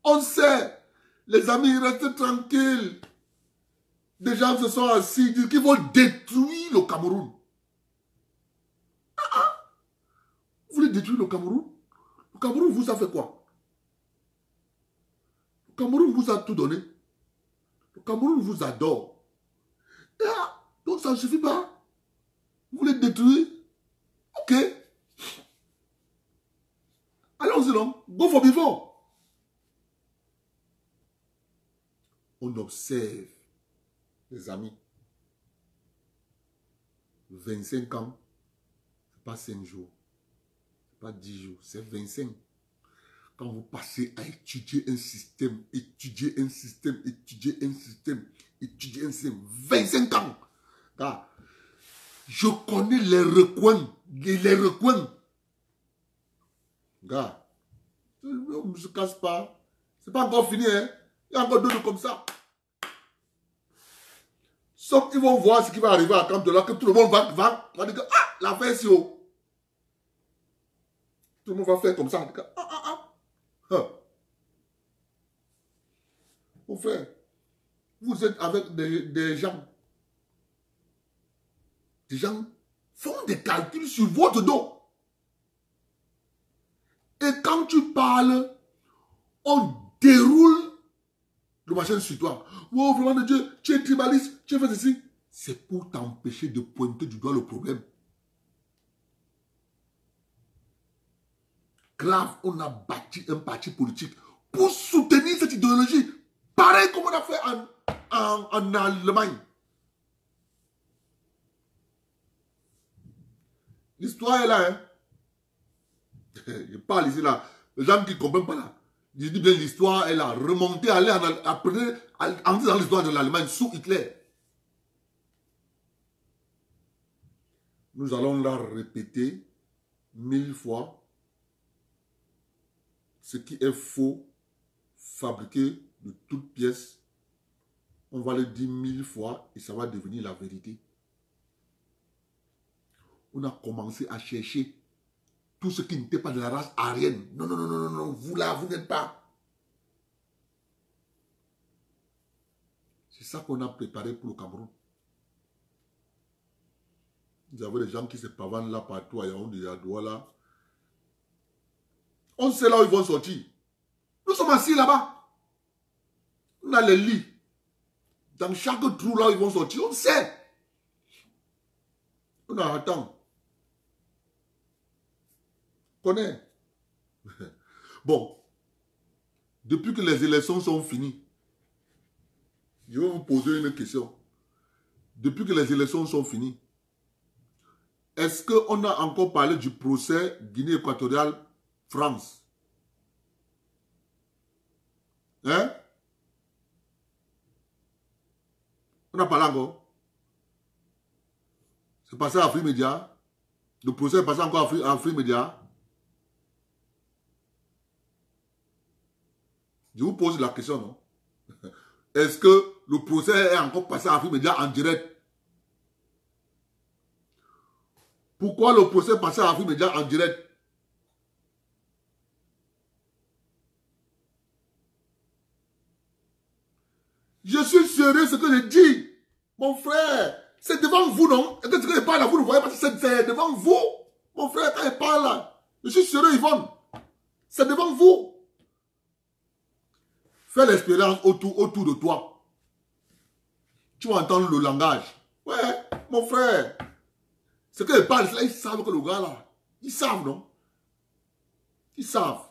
On sait, les amis, restez tranquilles. Des gens se sont assis, ils disent qu'ils vont détruire le Cameroun. Vous voulez détruire le Cameroun? Le Cameroun vous a fait quoi? Le Cameroun vous a tout donné. Le Cameroun vous adore. Et donc ça ne suffit pas. Vous voulez détruire? Ok. Allons-y donc. Go for before. On observe, les amis. 25 ans, ce n'est pas 5 jours. Ce n'est pas 10 jours, c'est 25. Quand vous passez à étudier un système, 25 ans. Car je connais les recoins. Gars, on ne se casse pas. Ce n'est pas encore fini, hein. Il y a encore d'autres comme ça. Sauf qu'ils vont voir ce qui va arriver à Camp de là, que tout le monde va dire que, ah, l'affaire est si haut. Tout le monde va faire comme ça. Mon frère, vous êtes avec des gens. Des gens font des calculs sur votre dos. Et quand tu parles, on déroule le machin sur toi. Oh, vraiment de Dieu, tu es tribaliste, tu fais ceci. C'est pour t'empêcher de pointer du doigt le problème. Grave, on a bâti un parti politique pour soutenir cette idéologie. Pareil comme on a fait en Allemagne. L'histoire est là, hein. Je parle ici, là. Les gens qui ne comprennent pas, là. Je dis bien l'histoire est là. Remonter, aller entrer dans l'histoire de l'Allemagne sous Hitler. Nous allons la répéter 1000 fois. Ce qui est faux, fabriqué de toutes pièces, on va le dire 1000 fois et ça va devenir la vérité. On a commencé à chercher tout ce qui n'était pas de la race aryenne. Non, non, non, non, non, vous là, vous n'êtes pas. C'est ça qu'on a préparé pour le Cameroun. Vous avez des gens qui se pavanent là partout à Yaoundé, à Douala. On sait là où ils vont sortir. Nous sommes assis là-bas. On a les lits. Dans chaque trou là où ils vont sortir, on sait. On attend. On connaît. Bon. Depuis que les élections sont finies, je vais vous poser une question. Depuis que les élections sont finies, est-ce qu'on a encore parlé du procès Guinée équatoriale France? Hein? On a parlé encore. C'est passé à Free Media. Le procès est passé encore à Free Media. Je vous pose la question, non? Est-ce que le procès est encore passé à Free Media en direct? Pourquoi le procès passé à Afrique Média en direct? Je suis sérieux ce que je dis. Mon frère, c'est devant vous, non? Et que ce que je parle là, vous ne voyez pas, c'est devant vous. Mon frère, quand il parle là, je suis sérieux, Yvonne. C'est devant vous. Fais l'expérience autour de toi. Tu vas entendre le langage. Ouais, mon frère. Ce que je parle, là, ils savent que le gars là, ils savent, non? Ils savent.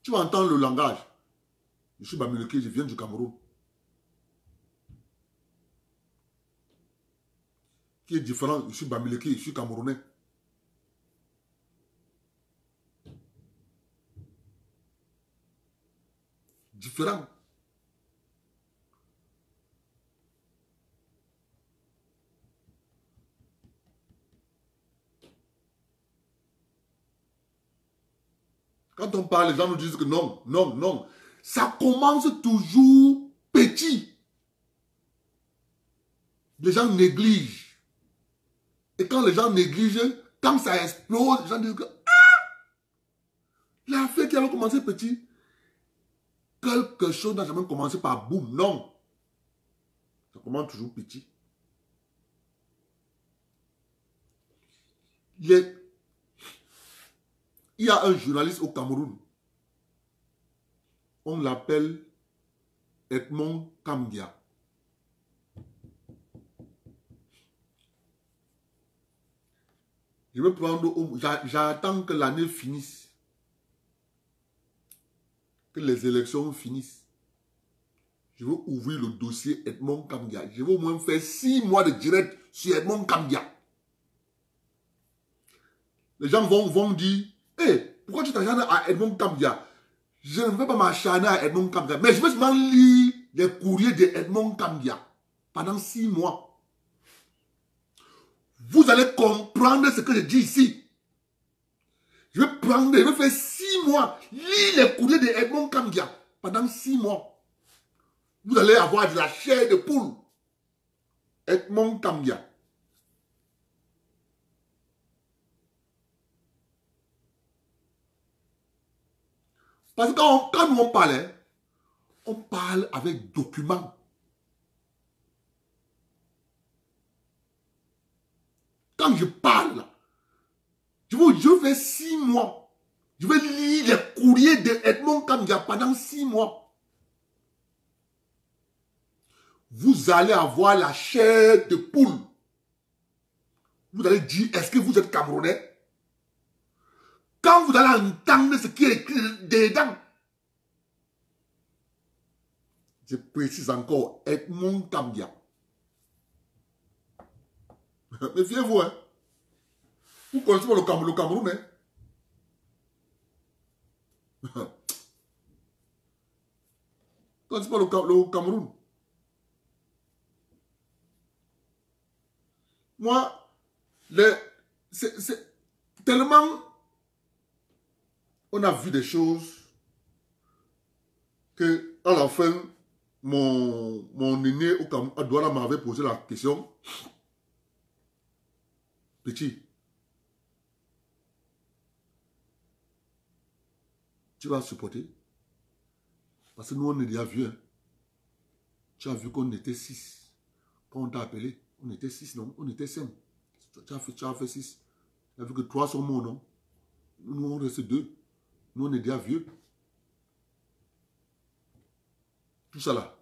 Tu vas entendre le langage. Je suis Bamileke, je viens du Cameroun. Qui est différent, je suis Bamileke, je suis Camerounais. Différent. Quand on parle, les gens nous disent que non, non, non. Ça commence toujours petit. Les gens négligent. Et quand les gens négligent, quand ça explose, les gens disent que l'affaire qui avait commencé petit, quelque chose n'a jamais commencé par boum. Non. Ça commence toujours petit. Il y a un journaliste au Cameroun. On l'appelle Edmond Kambia. Je vais prendre, j'attends que l'année finisse. Que les élections finissent. Je vais ouvrir le dossier Edmond Kambia. Je vais au moins faire 6 mois de direct sur Edmond Kambia. Les gens vont dire, hey, pourquoi tu t'acharnes à Edmond Kambia? Je ne vais pas m'acharner à Edmond Kambia. Mais je vais seulement lire les courriers de Edmond Kambia pendant 6 mois. Vous allez comprendre ce que je dis ici. Je vais faire 6 mois, lire les courriers de Edmond Kambia pendant 6 mois. Vous allez avoir de la chair de poule. Edmond Kambia. Parce que quand nous on parle avec documents. Quand je parle, je vais faire 6 mois. Je vais lire les courriers de Edmond Kambia pendant 6 mois. Vous allez avoir la chair de poule. Vous allez dire, est-ce que vous êtes Camerounais? Quand vous allez entendre ce qui est écrit dedans, je précise encore, Edmond Kambia. Méfiez-vous, hein. Vous connaissez pas le Cameroun, hein. Vous connaissez pas le Cameroun. Moi, c'est tellement... On a vu des choses que, à la fin, mon aîné au Cameroun, à Douala, m'avait posé la question. Petit, tu vas supporter? Parce que nous, on est déjà vieux. Hein. Tu as vu qu'on était 6. Quand on t'a appelé, on était 6, non? On était 5. Tu as fait 6. Tu as vu que 3 sont morts, non? Nous, on reste 2. Nous, on est déjà vieux. Tout ça là.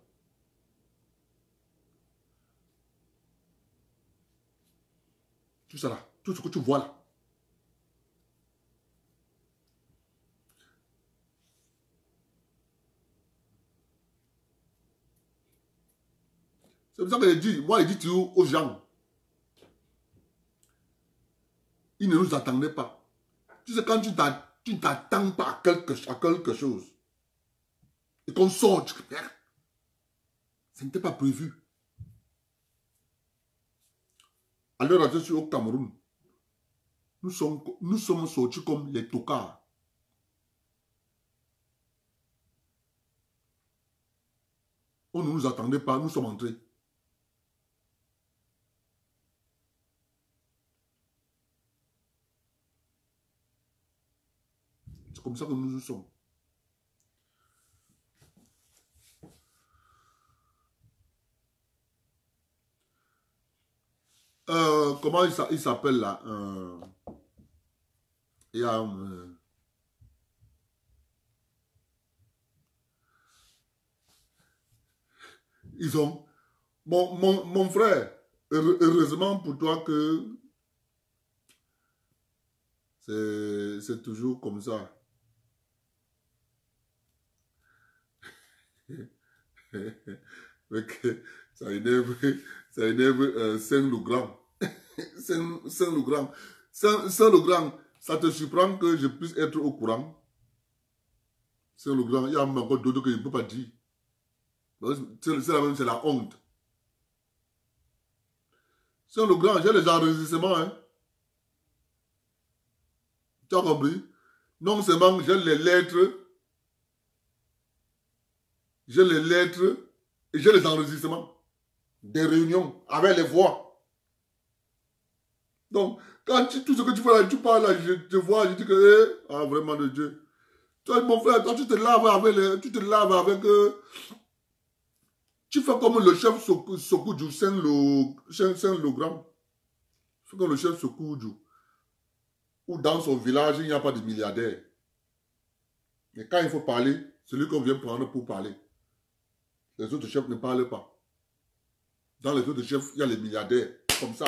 Tout ça là. Tout ce que tu vois là. C'est pour ça que je dis, moi, je dis toujours aux gens, ils ne nous attendaient pas. Tu sais, quand tu ne t'attends pas à quelque chose, et qu'on sort, tu dis, ça n'était pas prévu. À l'heure actuelle, je suis au Cameroun. Nous sommes sortis comme les tocards. On ne nous attendait pas, nous sommes entrés. comme ça que nous sommes. Comment il s'appelle là? Il y a ils ont... Mon frère, heureusement pour toi que c'est toujours comme ça. Mais que ça énerve Saint-Lougrand. Saint-Lougrand. Saint-Lougrand, ça te surprend que je puisse être au courant? Saint-Lougrand, il y a encore d'autres que je ne peux pas dire. C'est la même, c'est la honte. Saint-Lougrand, j'ai les enregistrements, hein. Tu as compris? Non seulement j'ai les lettres et j'ai les enregistrements des réunions avec les voix. Donc, quand tout ce que tu fais là, tu parles là, je te vois, je dis que, ah, vraiment de Dieu. Toi, mon frère, toi, tu te laves avec, tu fais comme le chef Sokoudjou, Saint-Lougrand. Tu fais comme le chef Sokoudjou, où dans son village, il n'y a pas de milliardaires. Mais quand il faut parler, celui qu'on vient prendre pour parler. Les autres chefs ne parlent pas. Dans les autres chefs, il y a les milliardaires, comme ça,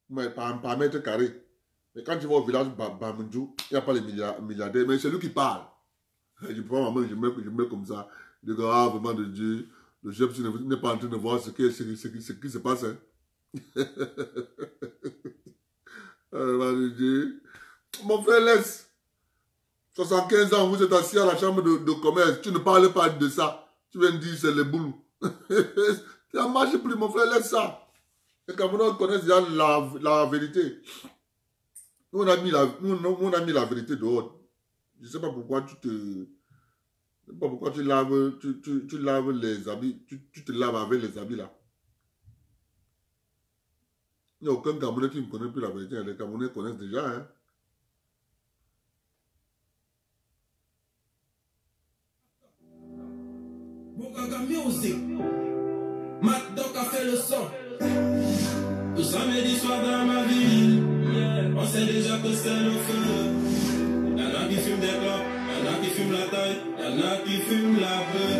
mais par mètre carré. Mais quand tu vas au village Bamundjou, il n'y a pas les milliardaires, mais c'est lui qui parle. Je prends ma main, je mets comme ça. Je dis, ah, vraiment de Dieu, le chef n'est pas en train de voir ce qui se passe. Hein. Vraiment de Dieu. Mon frère, laisse. 75 ans, vous êtes assis à la chambre de commerce, tu ne parles pas de ça. Tu viens de dire c'est les boules. Ça ne marche plus, mon frère, laisse ça. Les Camerounais connaissent déjà la vérité. Nous, on a mis la vérité dehors. Je ne sais pas pourquoi tu laves, tu laves les habits, tu te laves avec les habits là. Il n'y a aucun Camerounais qui ne connaît plus la vérité. Les Camerounais connaissent déjà, hein. Boukaka Music, Mac Doc a fait le son. Tout samedi soir dans ma ville, on sait déjà que c'est le feu. Y'en a qui fument des clopes, y'en a qui fument la taille, y'en a qui fument la beuh.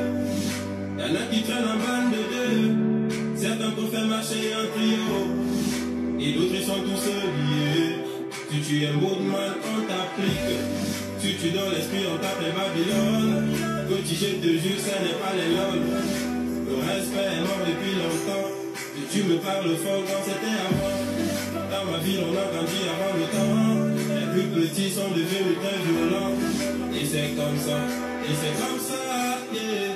Y'en a qui traînent en bande de deux, certains qu'on fait marcher en trio, et d'autres ils sont tous liés. Si tu es mouvement, on t'applique. Si tu donnes l'esprit, on t'appelle Babylone. Petit je te jure, ce n'est pas les lol. Le respect est mort depuis longtemps. Et tu me parles fort quand c'était avant. Dans ma ville, on a grandi avant le temps. Les plus petits sont devenus très violents. Et c'est comme ça, yeah.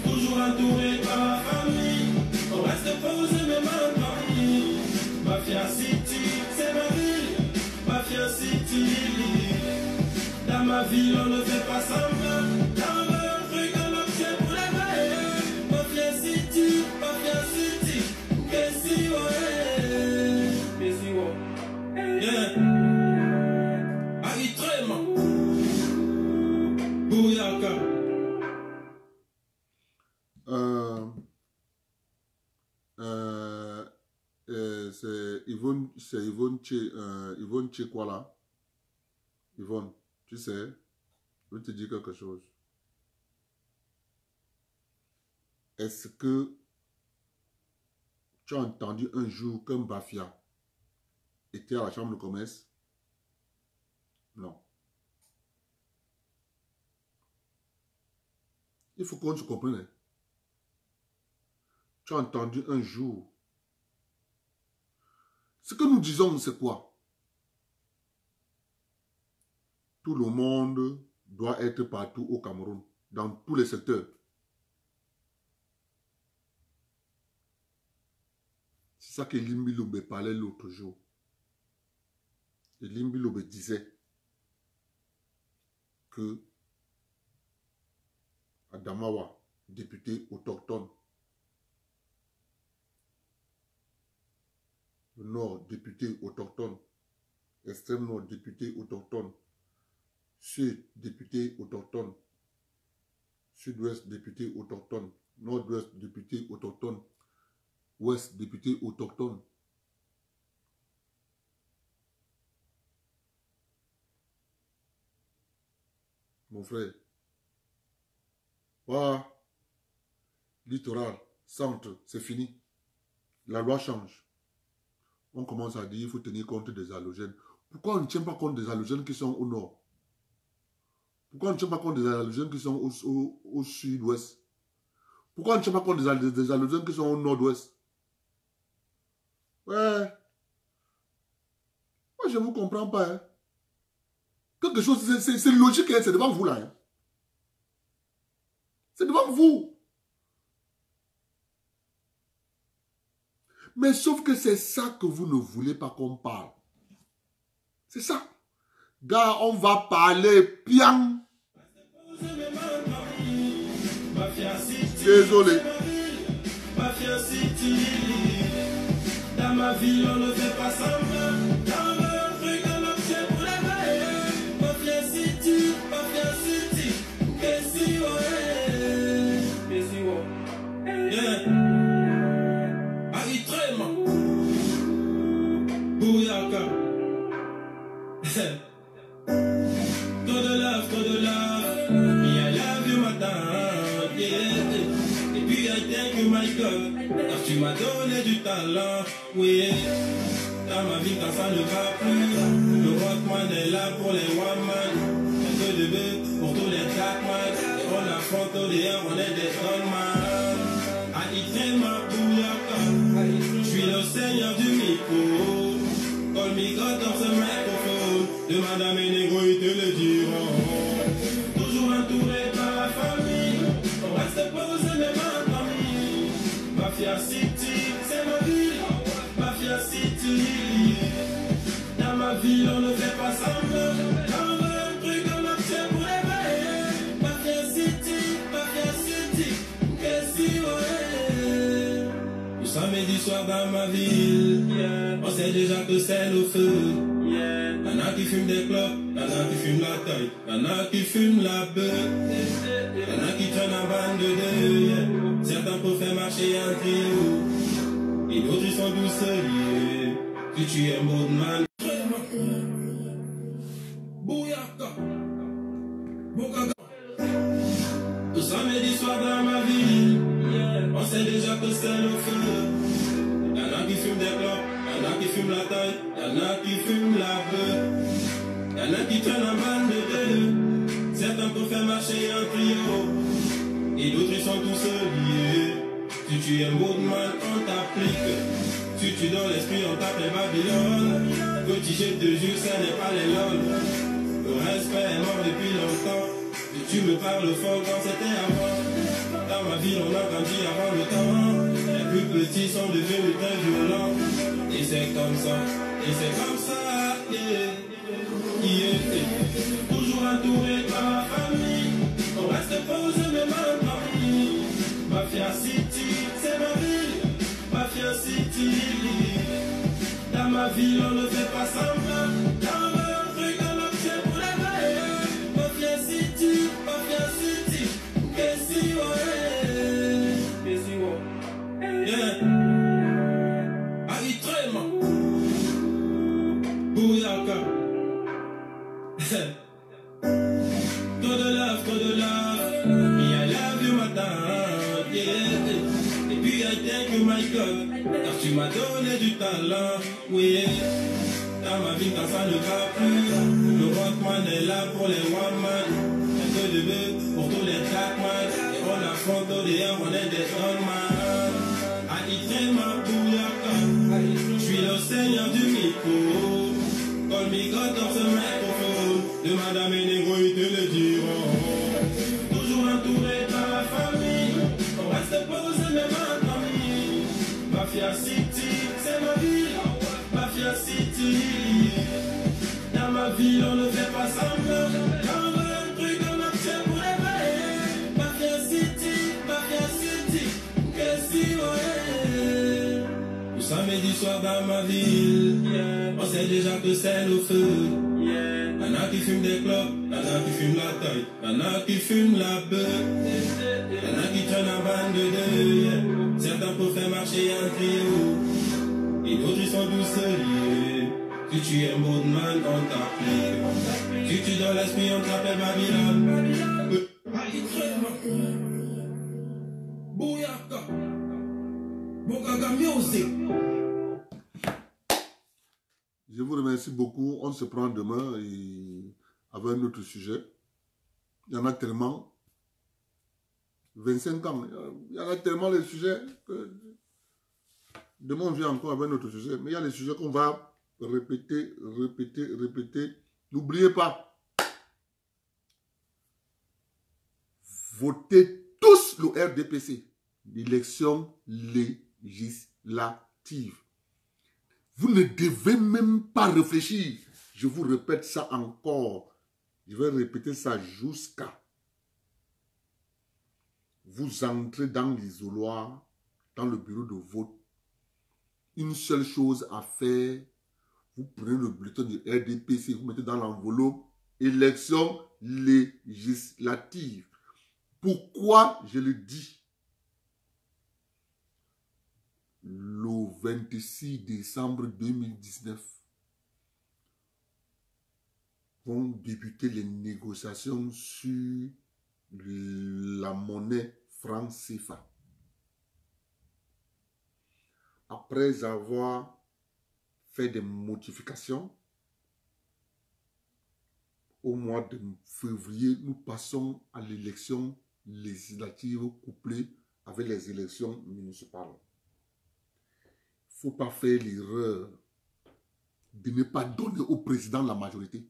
Toujours entouré par la famille. On reste posé même en famille. Mafia City, c'est ma ville. Mafia City. Dans ma ville, on ne fait pas semblant. Dans le truc, on obtient pour la maille. Mafia City, Kessi, ouais. Kessi, ouais. Yeah. Aritrema. Bouyaka. C'est Yvonne Tché quoi là? Yvonne, tu sais, je vais te dire quelque chose. Est-ce que tu as entendu un jour qu'un Bafia était à la chambre de commerce? Non. Il faut qu'on se comprenne. Tu as entendu un jour. Ce que nous disons, c'est quoi? Tout le monde doit être partout au Cameroun, dans tous les secteurs. C'est ça que Limbi Loube parlait l'autre jour. Et Limbi Loube disait que Adamawa, député autochtone, le Nord, député autochtone, Extrême Nord, député autochtone, Sud, député autochtone. Sud-Ouest, député autochtone. Nord-Ouest, député autochtone. Ouest, député autochtone. Mon frère. Voilà. Littoral, centre, c'est fini. La loi change. On commence à dire qu'il faut tenir compte des halogènes. Pourquoi on ne tient pas compte des halogènes qui sont au nord? Pourquoi on ne tient pas compte des halogènes qui sont au sud-ouest? Pourquoi on ne tient pas compte des halogènes qui sont au nord-ouest? Ouais. Moi, je ne vous comprends pas. Hein. Quelque chose, c'est logique, hein, c'est devant vous là. Hein. C'est devant vous. Mais sauf que c'est ça que vous ne voulez pas qu'on parle. C'est ça. Gars, on va parler bien. Désolé. Dans ma vie, on ne fait pas semblant. Dans le truc, on obtient pour la veille. Mafia City, Mafia City. Qu'est-ce ouais. Qu'est-ce ouais. Yeah. Aritrema. Bouyaka. Trop de love, trop de love. Me, I love you, madame. Yeah. Et puis, I thank you, my God. Car tu m'as donné du talent, oui. Dans ma vie, quand ça ne va plus, le rockman est là pour les one man. Un peu de bœuf pour tous les quatre man. Et on affronte au dehors, on est des tonnes. Aritrema, bouyaka. Je suis le seigneur du micro. Call me God dans ce microphone. Demande à mes négros, ils te le diront. Toujours entouré par la famille. On reste posé mes mains dans lui. Mafia City, c'est ma ville. Mafia City. Dans ma ville, on ne fait pas semblant. Dans le truc, on obtient pour les veilles. Mafia City, Mafia City. Qu'est-ce que ouais. Le samedi soir dans ma ville, yeah. On sait déjà que c'est le feu. Yeah. Y'en a qui fument des clopes, y'en a qui fument la taille, y'en a qui fument la beuh. Y'en a qui traînent en bande de deux. Yeah. Certains peuvent faire marcher un trio. Et d'autres ils sont tous liés. Si tu es mode man. Bouyaka. Bouyaka. Le samedi soir dans ma ville, yeah. On sait déjà que c'est le feu. Y'en a qui fument des clopes, y'en a qui fument la taille, y'en a qui fument la beuh. Y'en a qui traînent en bande de deux. Certains peuvent faire marcher un trio. Et d'autres ils sont tous liés. Si tu es man, on t'applique. Si tu donnes l'esprit, on t'appelle Babylone. Petit, je te jure, ce n'est pas les lol. Le respect est mort depuis longtemps. Si tu me parles fort quand c'était avant. Dans ma ville, on a grandi avant le temps. Les plus petits sont devenus très violents. Et c'est comme ça, yeah. Yeah. Toujours entouré par la famille. On reste posé mes mains dans lui. Mafia City, c'est ma ville. Mafia City. Dans ma ville, on ne fait pas semblant. Dans le truc, on obtient pour la veille. Mafia City, Mafia City. Qu'est-ce que ouais. Qu'est-ce que ouais. Yeah. Aritrema. Bouyaka. Trop de love, trop de love. Me, I love you, madame. Yeah. Et puis, I thank you, my God. Car tu m'as donné du talent, oui. Dans ma vie, quand ça ne va plus, le rockman est là pour les one man. Un peu de bœuf pour tous les quatre man. Et on affronte au dehors, on est des tonnes man. Aritrema, bouyaka. Je suis le seigneur du micro. Call me God dans ce microphone. Demande à mes négros, ils te le diront. Toujours entouré par la famille. On reste posé mes mains dans lui. Mafia City, c'est ma ville. Mafia City. Dans ma ville, on ne fait pas semblant. Dans le truc, on obtient pour les veilles. Mafia City, Mafia City. Qu'est-ce que ouais. Le samedi soir dans ma ville, yeah. On sait déjà que c'est le feu. Yeah. Y'en a qui fument des clopes, y'en a qui fument la taille, y'en a qui fument la beuh, y'en a qui traînent en bande de deux, yeah. Certains pour faire marcher un trio, et d'autres ils sont tous liés. Si tu es Moodman, on t'applique. Si tu donnes l'esprit, on t'appelle Babylone. Bouyaka. Bogaga Music. Je vous remercie beaucoup. On se prend demain et avec un autre sujet. Il y en a tellement. 25 ans. Il y en a tellement les sujets. Demain, on vient encore avec un autre sujet. Mais il y a les sujets qu'on va répéter. N'oubliez pas. Votez tous le RDPC. L'élection législative. Vous ne devez même pas réfléchir. Je vous répète ça encore. Je vais répéter ça jusqu'à. Vous entrez dans l'isoloir, dans le bureau de vote. Une seule chose à faire. Vous prenez le bulletin du RDPC, vous mettez dans l'enveloppe. Élection législative. Pourquoi je le dis? Le 26 décembre 2019 vont débuter les négociations sur la monnaie franc CFA. Après avoir fait des modifications, au mois de février, nous passons à l'élection législative couplée avec les élections municipales. Il ne faut pas faire l'erreur de ne pas donner au président la majorité.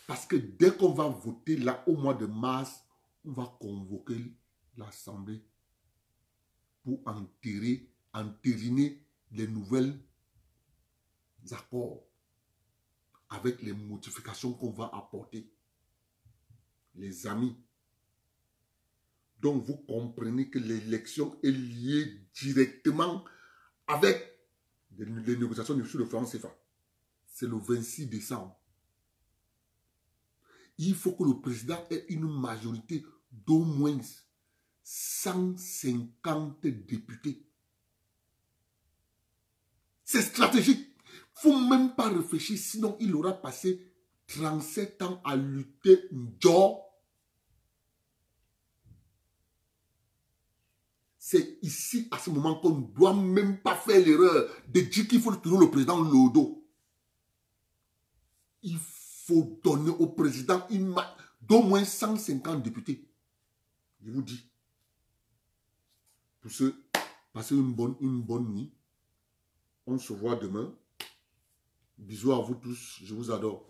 Parce que dès qu'on va voter là au mois de mars, on va convoquer l'Assemblée pour entériner les nouvelles accords avec les modifications qu'on va apporter. Les amis, donc vous comprenez que l'élection est liée directement avec les négociations sur le franc CFA. C'est le 26 décembre. Il faut que le président ait une majorité d'au moins 150 députés. C'est stratégique. Il ne faut même pas réfléchir, sinon il aura passé 37 ans à lutter Ndjo. C'est ici, à ce moment, qu'on ne doit même pas faire l'erreur de dire qu'il faut tourner le président le dos. Il faut donner au président d'au moins 150 députés. Je vous dis. Pour ce, passez une bonne nuit. On se voit demain. Bisous à vous tous. Je vous adore.